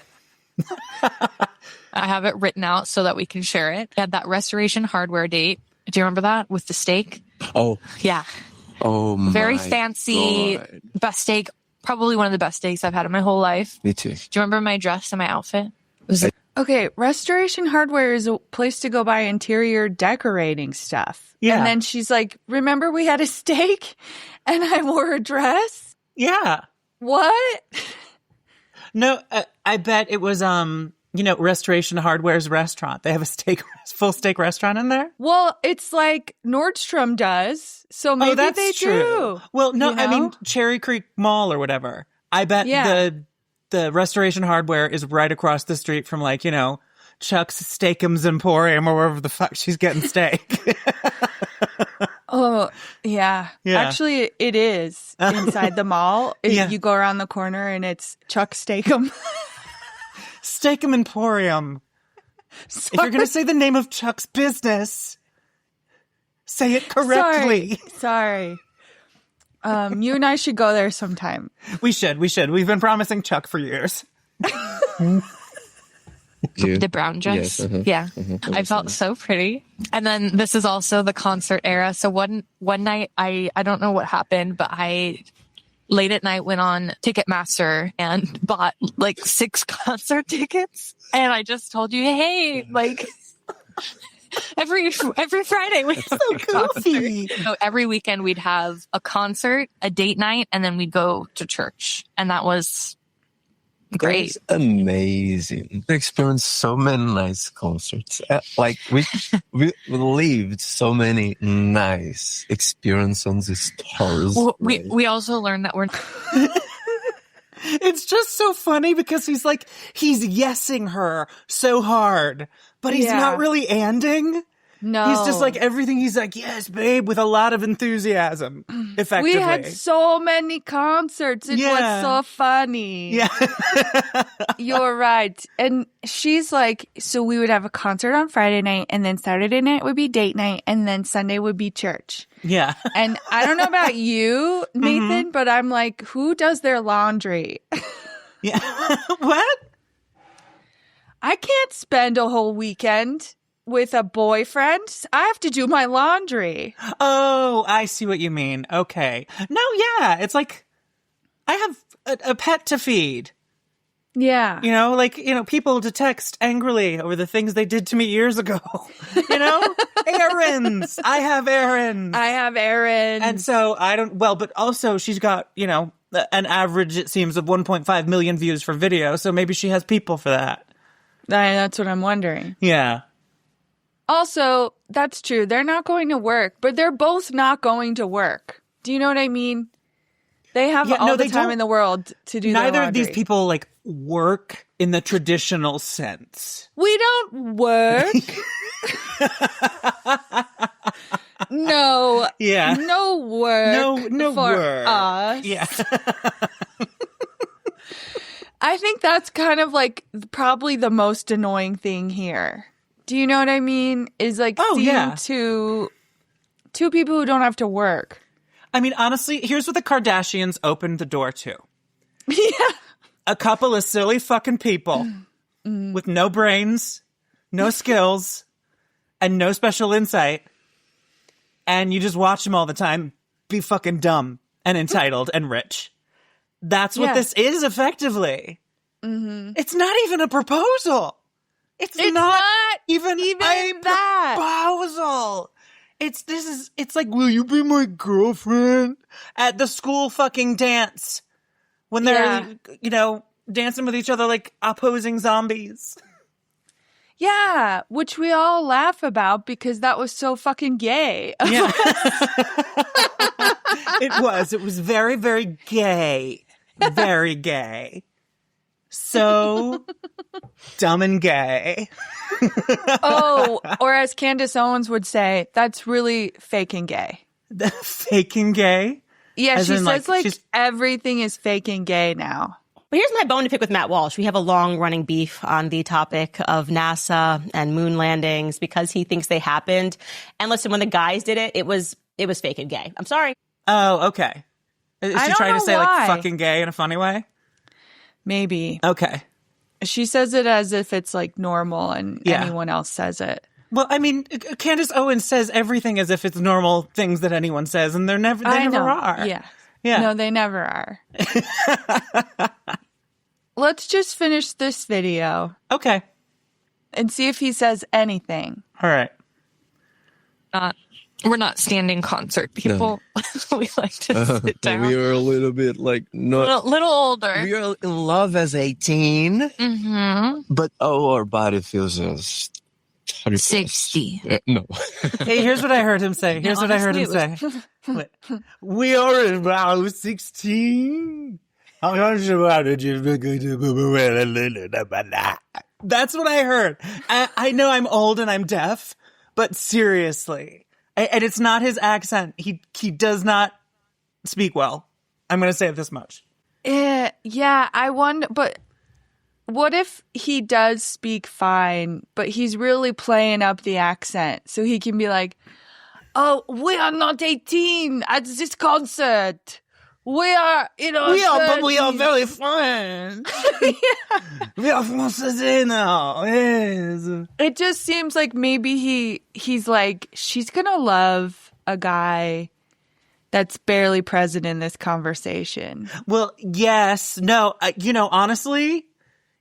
I have it written out so that we can share it. We had that Restoration Hardware date. Do you remember that with the steak? Oh. Yeah. Oh, my Very fancy. God. Best steak. Probably one of the best steaks I've had in my whole life. Me too. Do you remember my dress and my outfit? It was Okay, Restoration Hardware is a place to go buy interior decorating stuff. Yeah. And then she's like, remember we had a steak and I wore a dress? Yeah. What? No, I bet it was You know, Restoration Hardware's restaurant. They have a full steak restaurant in there. Well, it's like Nordstrom does, so maybe that's they true. do. Well, no, you know? I mean Cherry Creek Mall or whatever. I bet the Restoration Hardware is right across the street from, like, you know, Chuck's Steakums Emporium or wherever the fuck she's getting steak. Oh, yeah. Actually, it is inside the mall. You go around the corner and it's Chuck Steakum. Steakum Emporium. If you're going to say the name of Chuck's business, say it correctly. Sorry. You and I should go there sometime. We should. We've been promising Chuck for years. The brown dress. Yes, Yeah. I felt so pretty. And then this is also the concert era. So one night, I don't know what happened, but I late at night went on Ticketmaster and bought like 6 concert tickets. And I just told you, hey, like every Friday we have a concert. So every weekend we'd have a concert, a date night, and then we'd go to church. And that was great. That's amazing. We experienced so many nice concerts. Like we lived so many nice experiences on these tours. Well, we also learned that we're It's just so funny because he's yesing her so hard, but he's not really anding. No. He's just like everything. He's like, yes, babe, with a lot of enthusiasm, effectively. We had so many concerts. It was so funny. Yeah. You're right. And she's like, so we would have a concert on Friday night, and then Saturday night would be date night, and then Sunday would be church. Yeah. And I don't know about you, Nathan, but I'm like, who does their laundry? Yeah. What? I can't spend a whole weekend with a boyfriend. I have to do my laundry. Oh, I see what you mean. Okay. No, yeah. It's like I have a pet to feed. Yeah. You know, like, you know, people to text angrily over the things they did to me years ago. You know? Errands. I have errands. And so but also she's got, you know, an average, it seems, of 1.5 million views for video. So maybe she has people for that. That's what I'm wondering. Yeah. Also, that's true. They're not going to work, but they're both not going to work. Do you know what I mean? They have all the time in the world to do their Neither laundry. of these people, like, work in the traditional sense. We don't work. No. Yeah. No work. No for work. us. Yeah. I think that's kind of like probably the most annoying thing here. Do you know what I mean? Is like seeing two people who don't have to work. I mean, honestly, here's what the Kardashians opened the door to. Yeah. A couple of silly fucking people with no brains, no skills, and no special insight. And you just watch them all the time be fucking dumb and entitled and rich. That's what this is, effectively. Mm-hmm. It's not even a proposal. It's not even a proposal. It's like, will you be my girlfriend? At the school fucking dance. When they're, you know, dancing with each other like opposing zombies. Yeah, which we all laugh about because that was so fucking gay. Yeah. It was very, very gay. Very gay. So dumb and gay. Oh, or as Candace Owens would say, that's really fake and gay. Fake and gay? Yeah, As she in, says like she's- everything is fake and gay now. But here's my bone to pick with Matt Walsh. We have a long-running beef on the topic of NASA and moon landings because he thinks they happened. And listen, when the guys did it, it was fake and gay. I'm sorry. Oh, okay. Is she don't trying to know say why. like fucking gay in a funny way? Maybe. Okay. She says it as if it's like normal and anyone else says it. Well, I mean, Candace Owens says everything as if it's normal things that anyone says, and they never are. Yeah. Yeah. No, they never are. Let's just finish this video Okay. and see if he says anything. All right. We're not standing concert people. No. We like to sit down. We are a little bit like not Little older. We are in love as 18, but our body feels as 60. No. Hey, here's what I heard him say. Here's what I heard him say. We are about 16. That's what I heard. I know I'm old and I'm deaf, but seriously. And it's not his accent. He does not speak well. I'm going to say it this much. Yeah, I wonder, but what if he does speak fine, but he's really playing up the accent so he can be like, oh, we are not 18 at this concert. We are, but we are very fun. We are Français now. Yes. It just seems like maybe he's like, she's going to love a guy that's barely present in this conversation. Well, yes. No, honestly,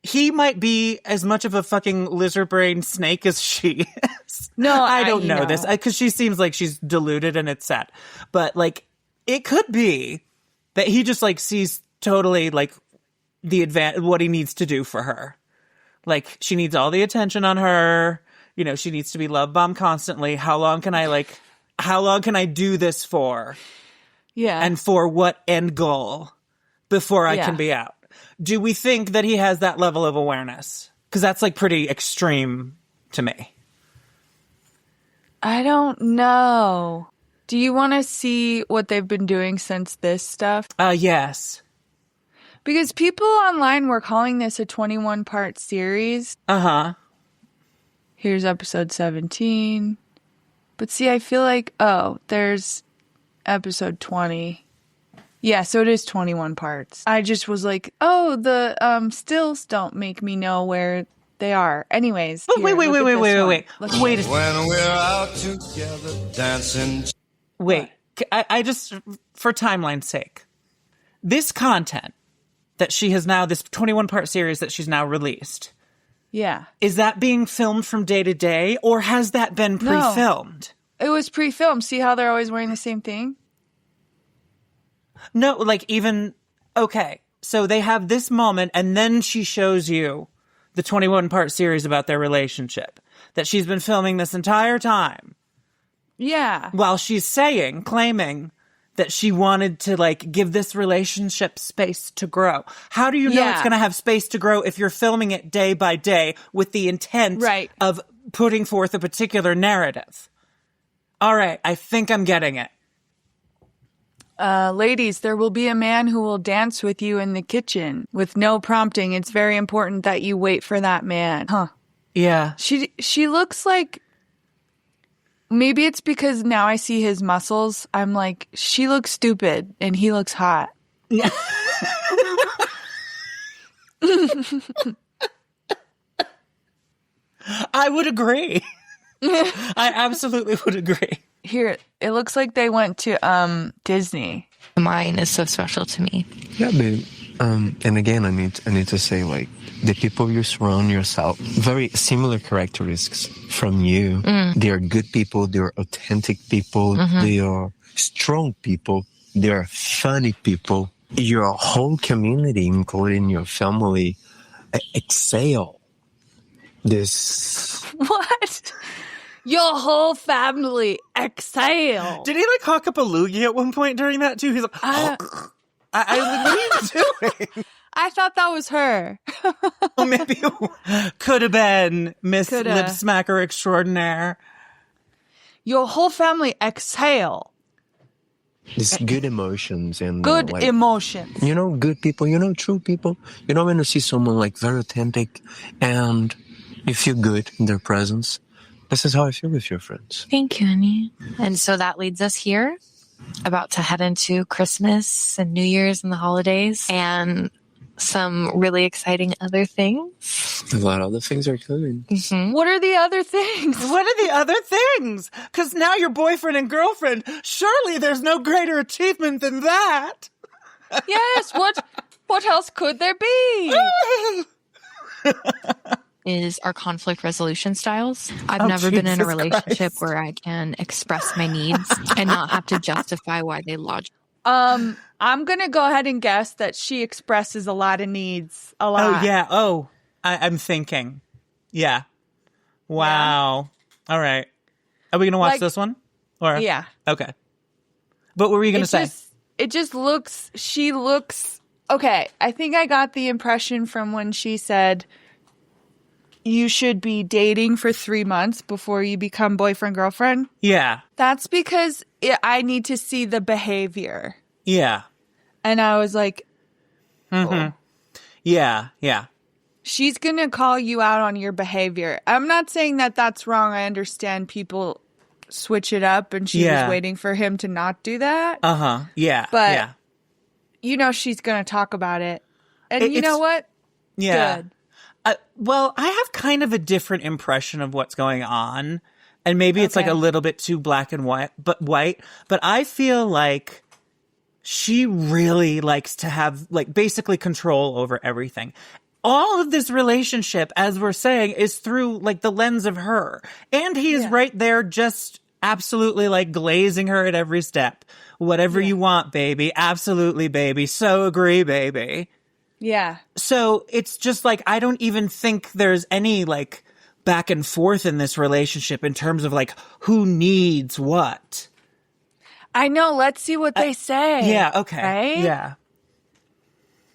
he might be as much of a fucking lizard brain snake as she is. No, I don't know this because she seems like she's deluded and it's sad. But like, it could be that he just like sees totally like what he needs to do for her. Like she needs all the attention on her. She needs to be love bombed constantly. How long can I do this for? Yeah. And for what end goal before I can be out? Do we think that he has that level of awareness? Because that's like pretty extreme to me. I don't know. Do you want to see what they've been doing since this stuff? Yes. Because people online were calling this a 21-part series. Uh-huh. Here's episode 17. But see, I feel like, there's episode 20. Yeah, so it is 21 parts. I just was like, the stills don't make me know where they are. Anyways. Oh, wait. Wait a second. When we're out together dancing. Wait, I just, for timeline's sake, this content that she has now, this 21-part series that she's now released. Yeah. Is that being filmed from day to day, or has that been pre-filmed? No, it was pre-filmed. See how they're always wearing the same thing? No, like even, okay, so they have this moment, and then she shows you the 21-part series about their relationship that she's been filming this entire time. Yeah. While she's claiming that she wanted to like give this relationship space to grow. How do you know it's going to have space to grow if you're filming it day by day with the intent of putting forth a particular narrative? All right, I think I'm getting it. Ladies, there will be a man who will dance with you in the kitchen with no prompting. It's very important that you wait for that man. Huh. Yeah. She looks like, maybe it's because now I see his muscles. I'm like, she looks stupid and he looks hot. Yeah. I would agree. I absolutely would agree. Here, it looks like they went to Disney. Mine is so special to me. Yeah, babe. And again, I need to say, like, the people you surround yourself, very similar characteristics from you. They are good people. They are authentic people. They are strong people. They are funny people. Your whole community, including your family, exhale this. What? Your whole family exhale. Did he like hawk up a loogie at one point during that too? He's like, what are you doing? I thought that was her. Well, maybe it could have been Miss Lip Smacker Extraordinaire. Your whole family exhale. These good emotions and good emotions. Good people, true people. When you see someone like very authentic and you feel good in their presence. This is how I feel with your friends. Thank you, honey. And so that leads us here, about to head into Christmas and New Year's and the holidays and some really exciting other things. A lot of other things are coming. Mm-hmm. What are the other things? What are the other things? Because now you're boyfriend and girlfriend. Surely there's no greater achievement than that. Yes. What else could there be? is our conflict resolution styles. I've never been in a Jesus relationship Christ. where I can express my needs and not have to justify why they lodge. I'm gonna go ahead and guess that she expresses a lot of needs. A lot. Oh, yeah. Oh, I'm thinking. Yeah. Wow. All right. Are we going to watch Like- this one? Or Yeah. Okay. But what were you going to say? It just looks, she looks, okay, I think I got the impression from when she said you should be dating for 3 months before you become boyfriend, girlfriend. Yeah. That's because I need to see the behavior. Yeah. And I was like, Yeah. Yeah. she's going to call you out on your behavior. I'm not saying that that's wrong. I understand people switch it up, and she Yeah. was waiting for him to not do that. Yeah. But yeah. you know she's going to talk about it. And you It's- know what? Yeah. Good. Well, I have kind of a different impression of what's going on, and maybe it's like Okay. a little bit too black and white. But I feel like she really likes to have like basically control over everything. All of this relationship, as we're saying, is through like the lens of her, and he is right there, just absolutely like glazing her at every step. Whatever you want, baby. Absolutely, baby. So agree, baby. Yeah. So it's just like, I don't even think there's any like back and forth in this relationship in terms of like who needs what. I know. Let's see what they say. Yeah. Okay. Right? Yeah.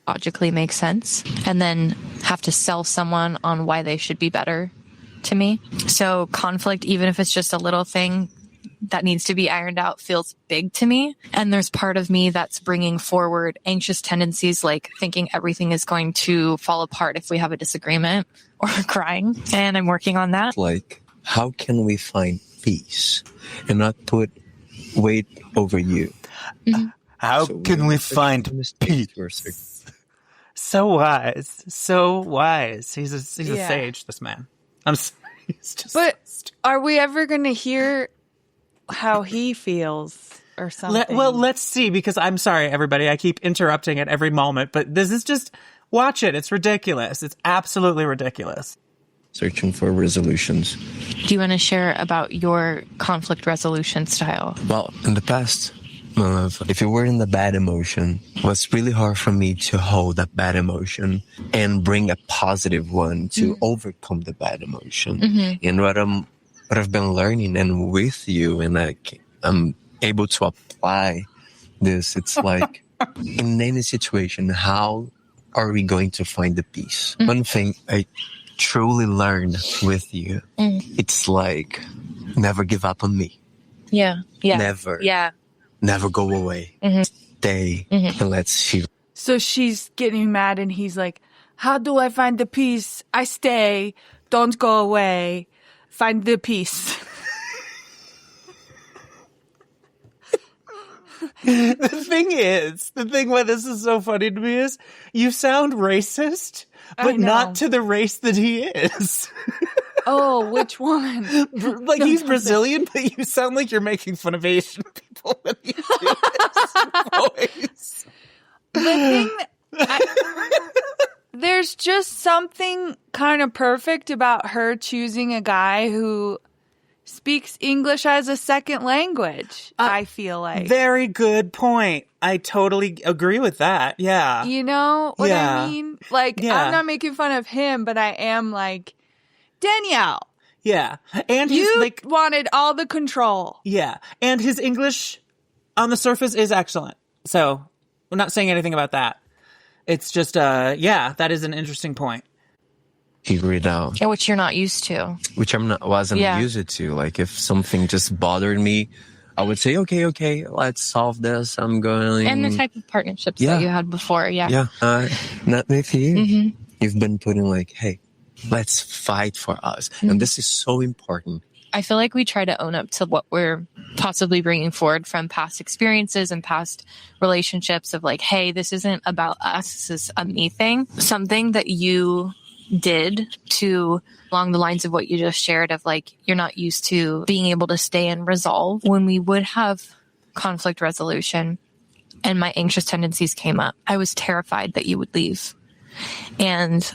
Logically makes sense, and then have to sell someone on why they should be better to me. So conflict, even if it's just a little thing that needs to be ironed out, feels big to me. And there's part of me that's bringing forward anxious tendencies, like thinking everything is going to fall apart if we have a disagreement, or crying. And I'm working on that. Like, how can we find peace and not put weight over you? How So can we make find mistakes peace? to a certain- So wise. So wise. He's a Yeah. sage, this man. He's just. But are we ever going to hear how he feels or something? Let's see, because I'm sorry, everybody. I keep interrupting at every moment, but this is just, watch it. It's ridiculous. It's absolutely ridiculous. Searching for resolutions. Do you want to share about your conflict resolution style? Well, in the past, my love, if you were in the bad emotion, it was really hard for me to hold that bad emotion and bring a positive one to overcome the bad emotion. And what I've been learning, and with you, and I'm able to apply this, it's like in any situation, how are we going to find the peace? One thing I truly learned with you, it's like, never give up on me. Yeah. Yeah. Never. Yeah. Never go away. Stay and let's see. So she's getting mad, and he's like, how do I find the peace? I stay. Don't go away. Find the peace. The thing why this is so funny to me is you sound racist, I but know. not to the race that he is. Oh, which one? Like, he's Brazilian, but you sound like you're making fun of Asian people when you do this voice. The thing there's just something kind of perfect about her choosing a guy who speaks English as a second language, I feel like. Very good point. I totally agree with that. Yeah. You know what Yeah. I mean? Like, Yeah. I'm not making fun of him, but I am like, Danielle, Yeah. And he's you like, wanted all the control. yeah. And his English on the surface is excellent. So we're not saying anything about that. It's just, yeah, that is an interesting point. Figure it out, Which you're not used to. which wasn't Yeah. used to. Like, if something just bothered me, I would say, okay, let's solve this. I'm going. And the type of partnerships Yeah. that you had before. Yeah. Yeah, not with you. You've been putting like, hey, let's fight for us. And this is so important. I feel like we try to own up to what we're possibly bringing forward from past experiences and past relationships of like, hey, this isn't about us. This is a me thing. Something that you did to along the lines of what you just shared of like, you're not used to being able to stay and resolve. When we would have conflict resolution and my anxious tendencies came up, I was terrified that you would leave. And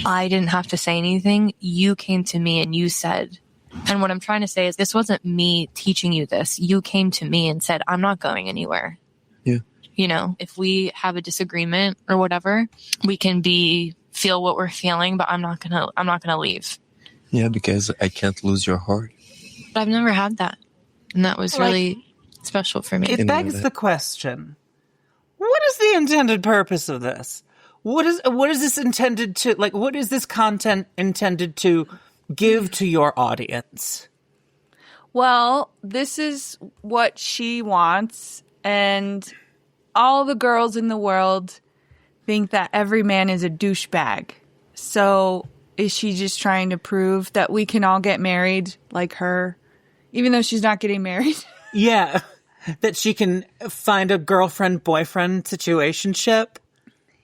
I didn't have to say anything. You came to me and you said, and what I'm trying to say is this wasn't me teaching you this. You came to me and said, I'm not going anywhere. Yeah. You know, if we have a disagreement or whatever, we can feel what we're feeling, but I'm not gonna leave. Yeah, because I can't lose your heart. But I've never had that. And that was really special for me. It begs the question, what is the intended purpose of this? What is this intended to, like, what is this content intended to give to your audience? Well, this is what she wants, and all the girls in the world think that every man is a douchebag. So is she just trying to prove that we can all get married like her, even though she's not getting married? Yeah, that she can find a girlfriend-boyfriend situationship.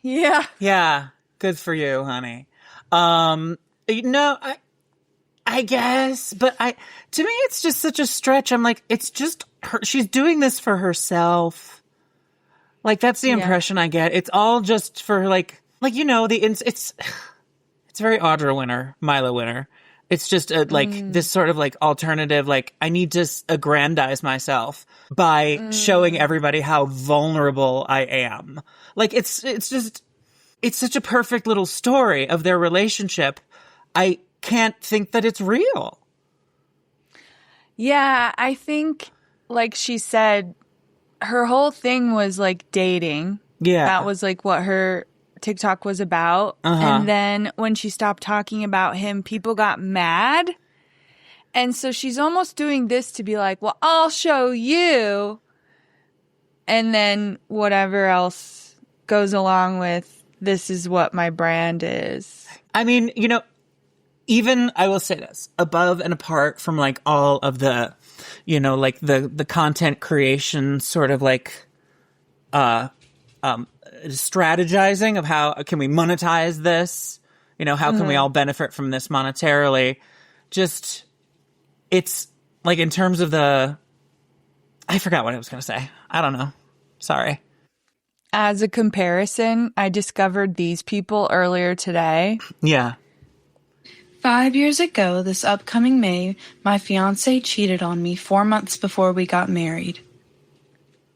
Yeah. Yeah, good for you, honey. No, I guess, but to me, it's just such a stretch. I'm like, it's just her. She's doing this for herself. Like, that's the impression I get. It's all just for like, you know, it's very Audra Winter, Mila Winter. It's just this sort of like alternative, like, I need to aggrandize myself by showing everybody how vulnerable I am. Like, it's such a perfect little story of their relationship. I can't think that it's real. Yeah, I think, like she said, her whole thing was like dating. Yeah. That was like what her TikTok was about. And then when she stopped talking about him, people got mad. And so she's almost doing this to be like, well, I'll show you. And then whatever else goes along with, this is what my brand is. I mean, you know, even, I will say this, above and apart from like all of the, you know, like the content creation sort of like, strategizing of how can we monetize this, you know, how can we all benefit from this monetarily, just, it's like, in terms of I forgot what I was going to say. I don't know. Sorry. As a comparison, I discovered these people earlier today. Yeah. 5 years ago, this upcoming May, my fiancé cheated on me 4 months before we got married.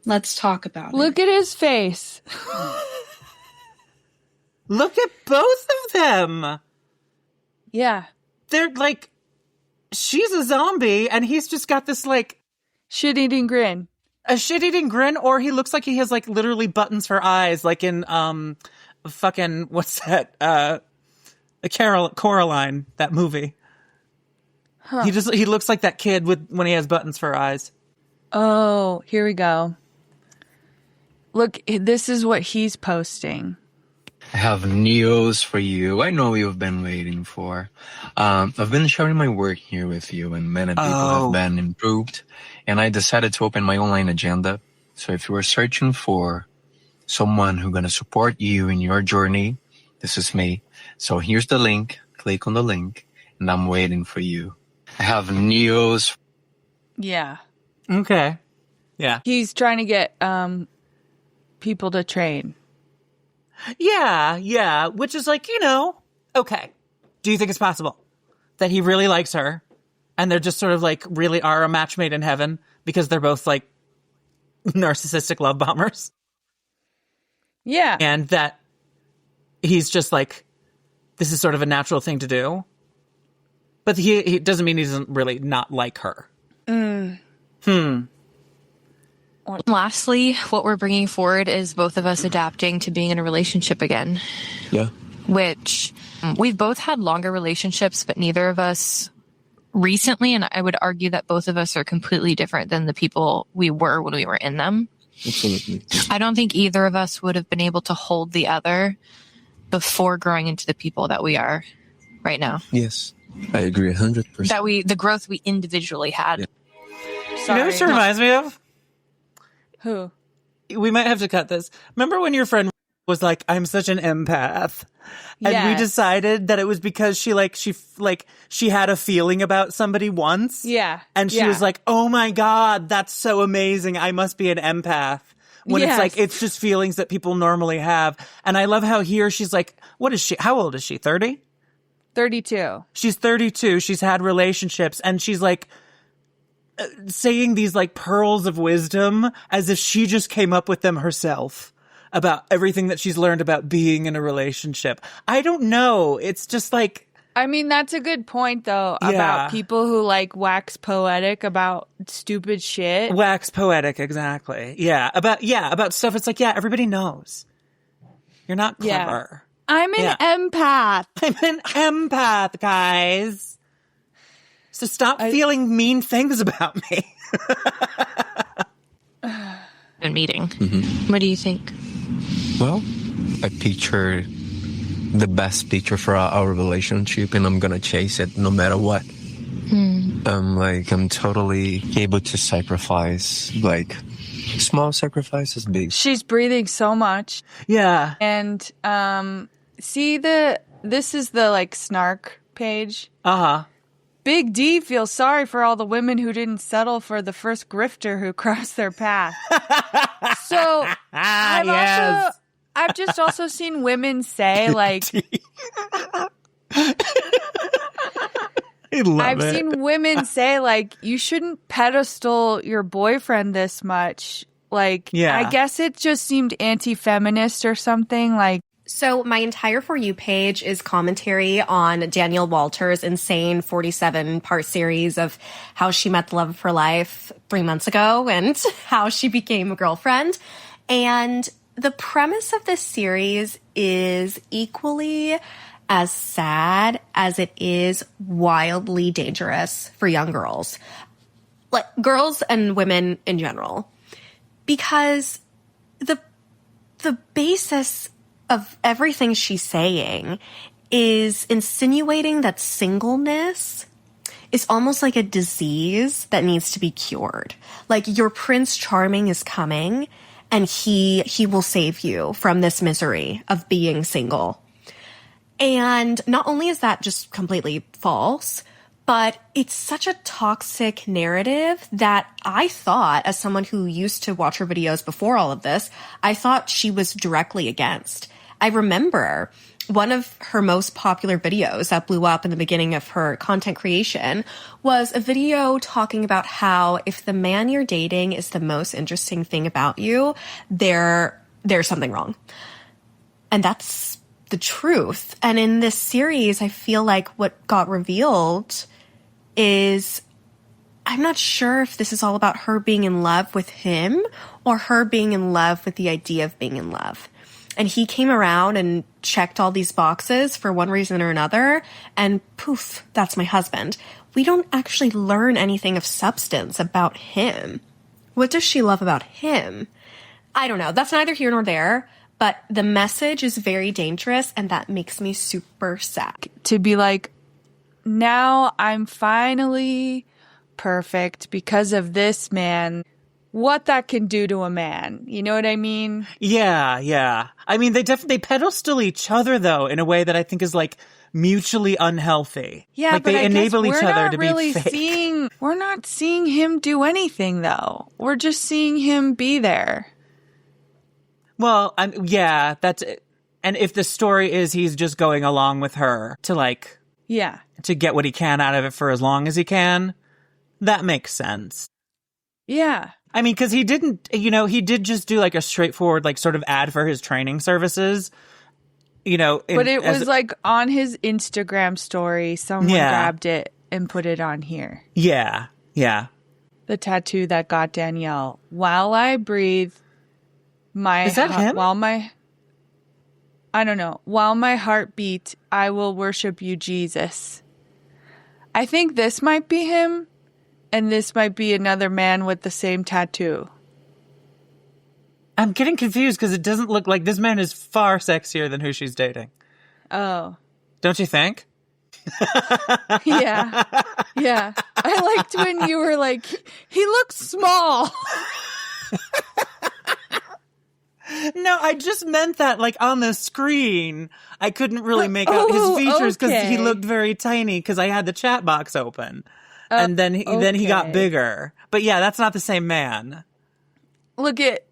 Let's talk about it. Look at his face. Look at both of them. Yeah. They're like, she's a zombie and he's just got this like shit-eating grin. A shit-eating grin, or he looks like he has like literally buttons for eyes, like in fucking, what's that? Coraline, that movie. Huh. He looks like that kid when he has buttons for eyes. Oh, here we go. Look, this is what he's posting. I have news for you. I know you've been waiting for. I've been sharing my work here with you, and many people have been improved. And I decided to open my online agenda. So if you are searching for someone who's going to support you in your journey, this is me. So here's the link. Click on the link, and I'm waiting for you. I have news. Yeah. Okay. Yeah. He's trying to get people to train. Yeah. Which is like, you know, okay. Do you think it's possible that he really likes her and they're just sort of like really are a match made in heaven because they're both like narcissistic love bombers? Yeah. And that he's just like, this is sort of a natural thing to do. But he doesn't mean he doesn't really not like her. Lastly, what we're bringing forward is both of us adapting to being in a relationship again. Yeah. Which we've both had longer relationships, but neither of us recently, and I would argue that both of us are completely different than the people we were when we were in them. Absolutely. I don't think either of us would have been able to hold the other before growing into the people that we are right now. Yes, I agree 100%. That the growth we individually had. Yeah. You know what she reminds me of? Who? We might have to cut this. Remember when your friend was like, I'm such an empath? And we decided that it was because she had a feeling about somebody once. Yeah. And she was like, oh my God, that's so amazing. I must be an empath. when Yes. it's like, it's just feelings that people normally have. And I love how here she's like, what is she? How old is she? 30? 32. She's 32. She's had relationships and she's like saying these like pearls of wisdom as if she just came up with them herself about everything that she's learned about being in a relationship. I don't know. It's just like, I mean, that's a good point, though, Yeah. about people who like wax poetic about stupid shit. wax poetic. Exactly. Yeah. About stuff. It's like, yeah, everybody knows. You're not Yeah. clever. I'm an empath. I'm an empath, guys. So stop feeling mean things about me. And meeting. Mm-hmm. What do you think? Well, I picture the best picture for our relationship, and I'm gonna chase it no matter what. I'm totally able to sacrifice, like, small sacrifices, big. She's breathing so much. Yeah. And this is the like snark page. Uh-huh. Big D feels sorry for all the women who didn't settle for the first grifter who crossed their path. So I've just also seen women say like I've seen women say like you shouldn't pedestal your boyfriend this much. Like I guess it just seemed anti-feminist or something like. So my entire For You page is commentary on Danielle Walter's insane 47-part series of how she met the love of her life 3 months ago and how she became a girlfriend. And the premise of this series is equally as sad as it is wildly dangerous for young girls. Like girls and women in general. Because the basis of everything she's saying is insinuating that singleness is almost like a disease that needs to be cured. Like your Prince Charming is coming and he will save you from this misery of being single. And not only is that just completely false, but it's such a toxic narrative that I thought, as someone who used to watch her videos before all of this, I thought she was directly against. I remember one of her most popular videos that blew up in the beginning of her content creation was a video talking about how if the man you're dating is the most interesting thing about you, there's something wrong. And that's the truth. And in this series, I feel like what got revealed is I'm not sure if this is all about her being in love with him or her being in love with the idea of being in love. And he came around and checked all these boxes for one reason or another, and poof, that's my husband. We don't actually learn anything of substance about him. What does she love about him? I don't know. That's neither here nor there, but the message is very dangerous, and that makes me super sad. To be like, now I'm finally perfect because of this man. What that can do to a man. You know what I mean? Yeah. I mean, they pedestal each other, though, in a way that I think is, like, mutually unhealthy. Yeah, like, but they enable each other to really be fake. We're not seeing him do anything, though. We're just seeing him be there. Well, that's it. And if the story is he's just going along with her to, like... Yeah. To get what he can out of it for as long as he can, that makes sense. Yeah. I mean, because he did just do like a straightforward, like sort of ad for his training services, but it was like on his Instagram story, someone grabbed it and put it on here. Yeah. The tattoo that got Danielle. While I breathe, Is that him? I don't know. While my heart beat, I will worship you, Jesus. I think this might be him. And this might be another man with the same tattoo. I'm getting confused because it doesn't look like this man is far sexier than who she's dating. Oh. Don't you think? Yeah. I liked when you were like, he looks small. No, I just meant that like on the screen. I couldn't really make out his features because he looked very tiny because I had the chat box open. And then he got bigger. But yeah, that's not the same man. Look at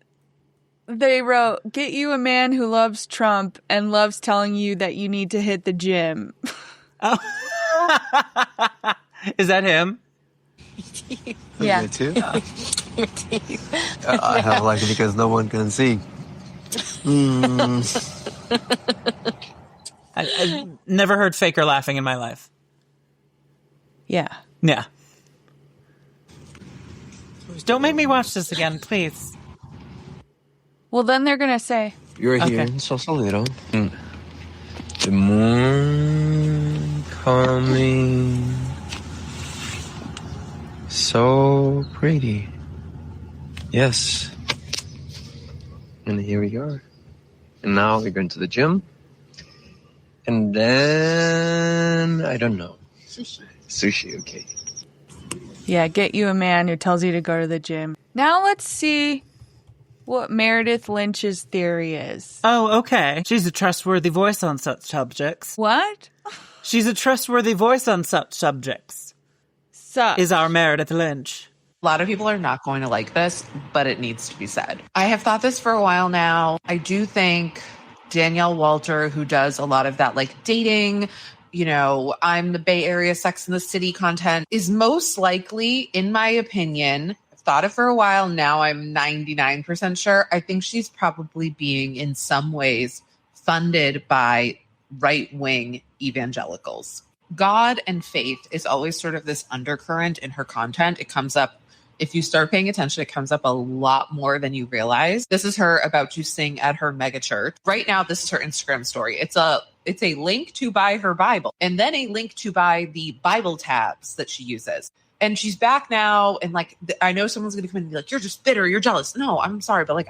they wrote, "Get you a man who loves Trump and loves telling you that you need to hit the gym." Oh. Is that him? Yeah. Me too. I have like because no one can see. I've never heard faker laughing in my life. Yeah. Yeah. Don't make me watch this again, please. Well, then they're going to say, You're here, so little. The moon coming, so pretty. Yes. And here we are. And now we're going to the gym. And then, I don't know. Sushi, okay. yeah, get you a man who tells you to go to the gym. Now let's see what Meredith Lynch's theory is. Oh, okay. She's a trustworthy voice on such subjects. What? She's a trustworthy voice on such subjects. Is our Meredith Lynch. A lot of people are not going to like this, but it needs to be said. I have thought this for a while now. I do think Danielle Walter, who does a lot of that like dating, I'm the Bay Area Sex and the City content, is most likely, in my opinion, I've thought it for a while now, I'm 99% sure, I think she's probably being in some ways funded by right-wing evangelicals. God and faith is always sort of this undercurrent in her content. It comes up, if you start paying attention, it comes up a lot more than you realize. This is her about to sing at her mega church. Right now, this is her Instagram story. It's a link to buy her Bible and then a link to buy the Bible tabs that she uses. And she's back now. And like, I know someone's going to come in and be like, you're just bitter. You're jealous. No, I'm sorry. But like,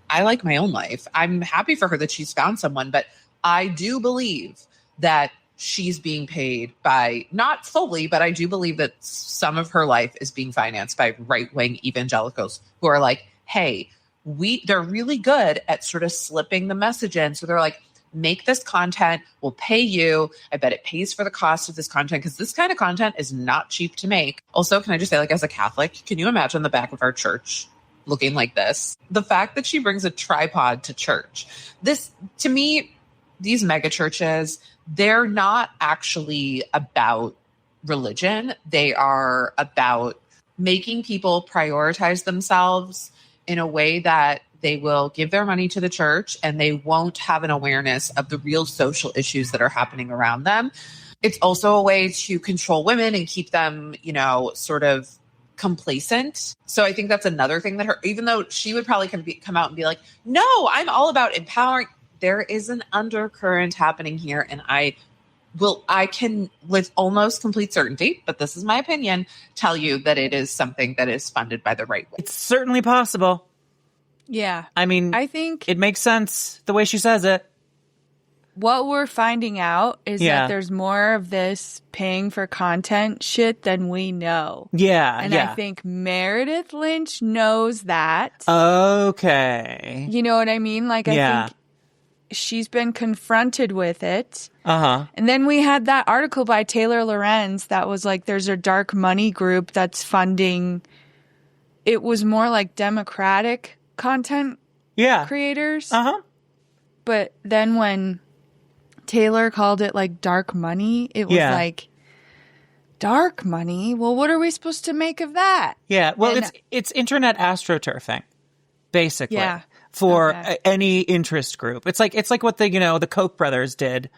I like my own life. I'm happy for her that she's found someone, but I do believe that she's being paid by, not fully, but I do believe that some of her life is being financed by right-wing evangelicals who are like, hey, they're really good at sort of slipping the message in. So they're like, make this content, we'll pay you. I bet it pays for the cost of this content because this kind of content is not cheap to make. Also, can I just say, like, as a Catholic, can you imagine the back of our church looking like this? The fact that she brings a tripod to church, this, to me, these mega churches, they're not actually about religion. They are about making people prioritize themselves in a way that they will give their money to the church and they won't have an awareness of the real social issues that are happening around them. It's also a way to control women and keep them, sort of complacent. So I think that's another thing that even though she would probably come out and be like, no, I'm all about empowering. There is an undercurrent happening here. And I can with almost complete certainty, but this is my opinion, tell you that it is something that is funded by the right way. It's certainly possible. Yeah. I mean, I think it makes sense the way she says it. What we're finding out is that there's more of this paying for content shit than we know. Yeah. And I think Meredith Lynch knows that. Okay. You know what I mean? Like, I think she's been confronted with it. Uh-huh. And then we had that article by Taylor Lorenz that was like, there's a dark money group that's funding. It was more like Democratic content creators. Uh-huh. But then when Taylor called it like dark money, it was like, dark money? Well, what are we supposed to make of that? Yeah. Well, it's internet astroturfing, basically. Yeah. For any interest group. It's like what the Koch brothers did,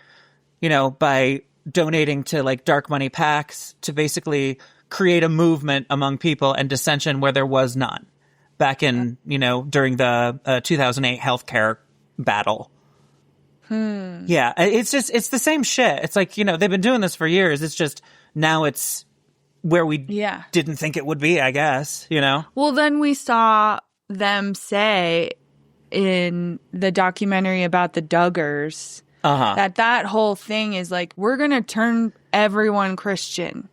by donating to like dark money PACs to basically create a movement among people and dissension where there was none back in, during the 2008 healthcare battle. Yeah. It's the same shit. It's like, they've been doing this for years. It's just now it's where we didn't think it would be, I guess, Well, then we saw them say in the documentary about the Duggars that whole thing is like, we're going to turn everyone Christian,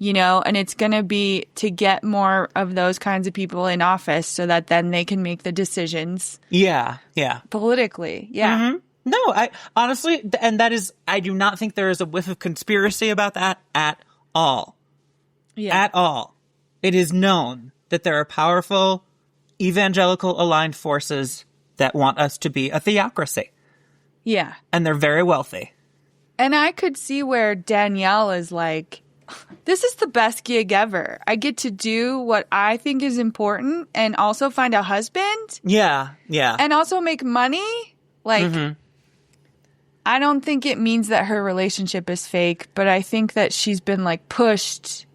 and it's going to be to get more of those kinds of people in office so that then they can make the decisions. Yeah. Yeah. Politically. Yeah. Mm-hmm. No, I honestly, and that is, I do not think there is a whiff of conspiracy about that at all. Yeah. At all. It is known that there are powerful evangelical aligned forces that want us to be a theocracy. Yeah. And they're very wealthy. And I could see where Danielle is like, this is the best gig ever. I get to do what I think is important and also find a husband. Yeah, yeah. And also make money. Like, I don't think it means that her relationship is fake, but I think that she's been like pushed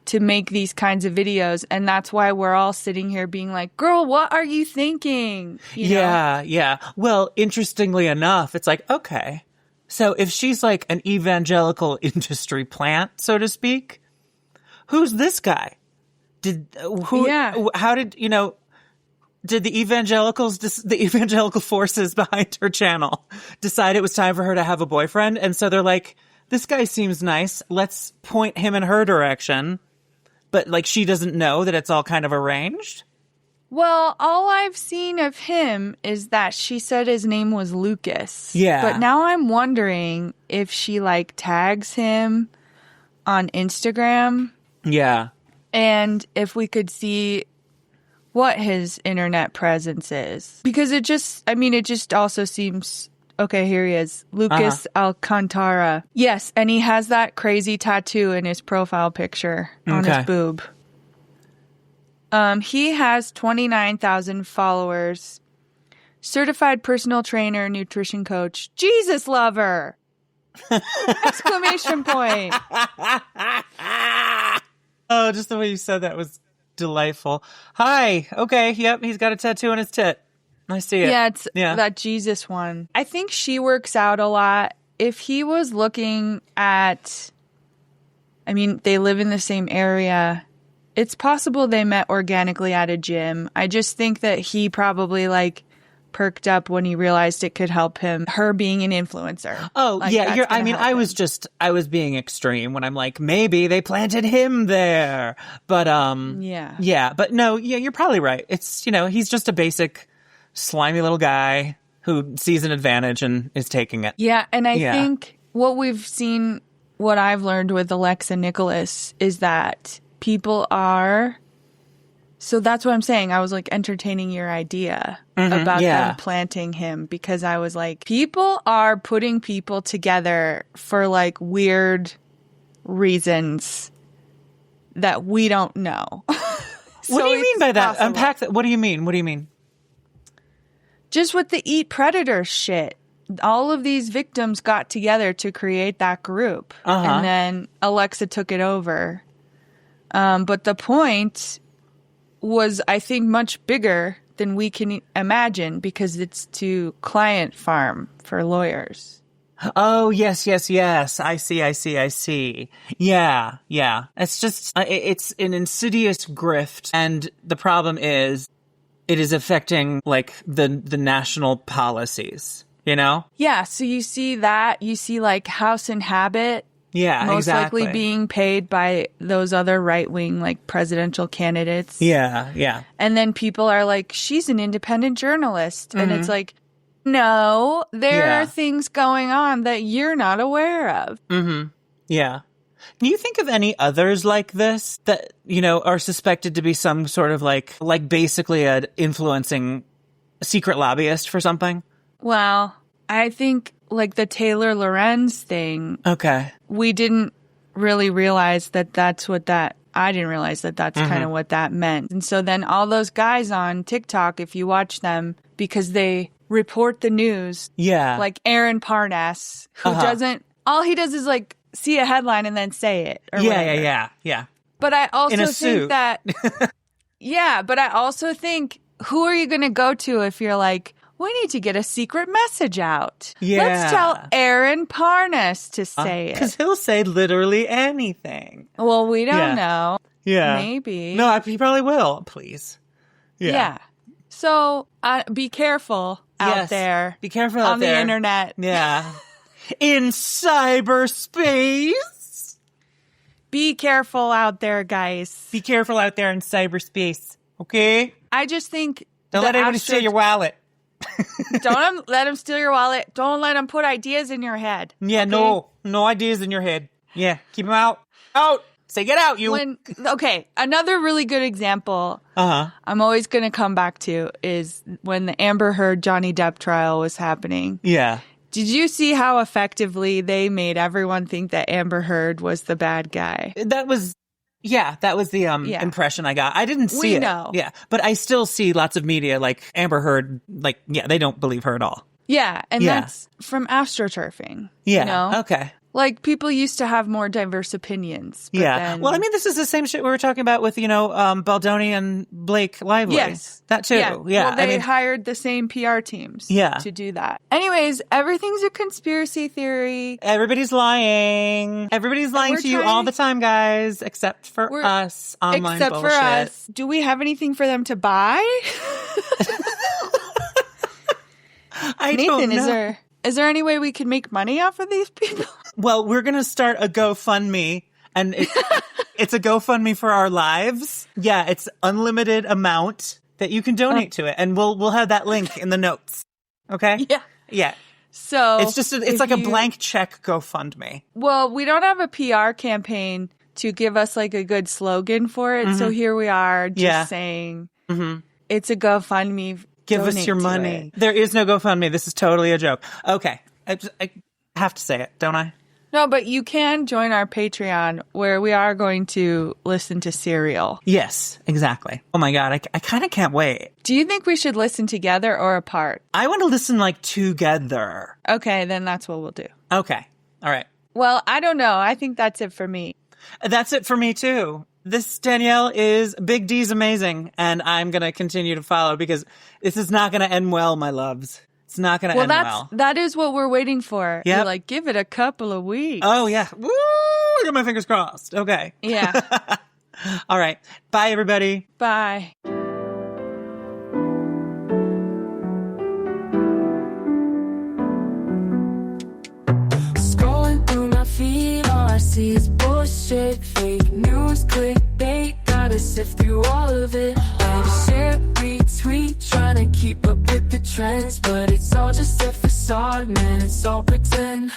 to make these kinds of videos. And that's why we're all sitting here being like, girl, what are you thinking? You know? Yeah. Well, interestingly enough, it's like, okay. So if she's like an evangelical industry plant, so to speak, who's this guy? How did, you know, did the evangelical forces behind her channel decide it was time for her to have a boyfriend? And so they're like, this guy seems nice. Let's point him in her direction. But like, she doesn't know that it's all kind of arranged. Well, all I've seen of him is that she said his name was Lucas. Yeah. But now I'm wondering if she like tags him on Instagram. Yeah. And if we could see what his internet presence is. Because it just also seems, okay, here he is. Lucas Alcantara. Yes, and he has that crazy tattoo in his profile picture on his boob. He has 29,000 followers. Certified personal trainer, nutrition coach, Jesus lover! Exclamation point. Oh, just the way you said that was delightful. Hi. Okay. Yep. He's got a tattoo on his tit. I see it. Yeah, it's that Jesus one. I think she works out a lot. If he was looking at, I mean, they live in the same area. It's possible they met organically at a gym. I just think that he probably like perked up when he realized it could help him, her being an influencer. Oh, like, yeah. I mean, I was him. I was being extreme when I'm like, maybe they planted him there. But, yeah. But no, yeah, you're probably right. It's, you know, he's just a basic slimy little guy who sees an advantage and is taking it. Yeah. And I think what we've seen, what I've learned with Alexa Nicholas is that people are, so that's what I'm saying. I was like entertaining your idea about them planting him because I was like, people are putting people together for like weird reasons that we don't know. So what do you mean by that? Possible. Unpack that. What do you mean? Just with the Eat Predator shit. All of these victims got together to create that group. And then Alexa took it over. But the point was, I think, much bigger than we can imagine because it's to client farm for lawyers. Oh, yes. I see. Yeah. It's just, it's an insidious grift. And the problem is, it is affecting, like, the national policies, you know? Yeah, so you see that. You see, like, House and Habit. Yeah, most exactly. likely being paid by those other right-wing, like, presidential candidates. Yeah. And then people are like, she's an independent journalist. And it's like, no, there are things going on that you're not aware of. Yeah. Can you think of any others like this that, you know, are suspected to be some sort of like basically an influencing secret lobbyist for something? Well, I think like the Taylor Lorenz thing. Okay. We didn't really realize that that's what that, I didn't realize that that's kind of what that meant. And so then all those guys on TikTok, if you watch them, because they report the news. Yeah. Like Aaron Parnas, who doesn't, all he does is like see a headline and then say it. Or whatever. Yeah. But I also In a think suit. that, but I also think, who are you going to go to if you're like, we need to get a secret message out. Yeah. Let's tell Aaron Parnas to say it. Because he'll say literally anything. Well, we don't know. Yeah. Maybe. No, he probably will. Please. Yeah. So be careful out there. Be careful out on there. the internet. Yeah. In cyberspace. Be careful out there, guys. Be careful out there in cyberspace. Okay? I just think... Don't let anybody steal your wallet. Don't let them steal your wallet. Don't let them put ideas in your head. Yeah, okay? no ideas in your head. Yeah, keep them out. Say, get out, you. Okay, another really good example I'm always going to come back to is when the Amber Heard Johnny Depp trial was happening. Yeah. Did you see how effectively they made everyone think that Amber Heard was the bad guy? That was the impression I got. I didn't see it. know. Yeah, but I still see lots of media like Amber Heard, they don't believe her at all. Yeah, and that's from astroturfing. Yeah, you know? Okay. Like, people used to have more diverse opinions. But then... Well, I mean, this is the same shit we were talking about with, Baldoni and Blake Lively. Yes. That too. Yeah. Well, they hired the same PR teams to do that. Anyways, everything's a conspiracy theory. Everybody's lying. Everybody's lying to you all the time, guys, except for us. Online except bullshit. for us. Do we have anything for them to buy? Nathan, don't know. Is there any way we can make money off of these people? Well, we're going to start a GoFundMe, and it's a GoFundMe for our lives. Yeah, it's unlimited amount that you can donate to it, and we'll have that link in the notes. Okay? Yeah. Yeah. So it's like a blank check GoFundMe. Well, we don't have a PR campaign to give us like a good slogan for it, so here we are just saying it's a GoFundMe. Give us your money. There is no GoFundMe. This is totally a joke. Okay. I have to say it, don't I? No, but you can join our Patreon where we are going to listen to Serial. Yes, exactly. Oh my God. I kind of can't wait. Do you think we should listen together or apart? I want to listen together. Okay, then that's what we'll do. Okay. All right. Well, I don't know. I think that's it for me. That's it for me too. This Danielle is Big D's amazing, and I'm going to continue to follow because this is not going to end well, my loves. It's not going to end well. That is what we're waiting for. Yep. You're like, give it a couple of weeks. Oh, yeah. Woo! I got my fingers crossed. Okay. Yeah. All right. Bye, everybody. Bye. Scrolling through my feed, all I see is bullshit, fake news, clickbait. Gotta sift through all of it. Like share, retweet, trying to keep up with the trends, but it's all just a facade, man. It's all pretend.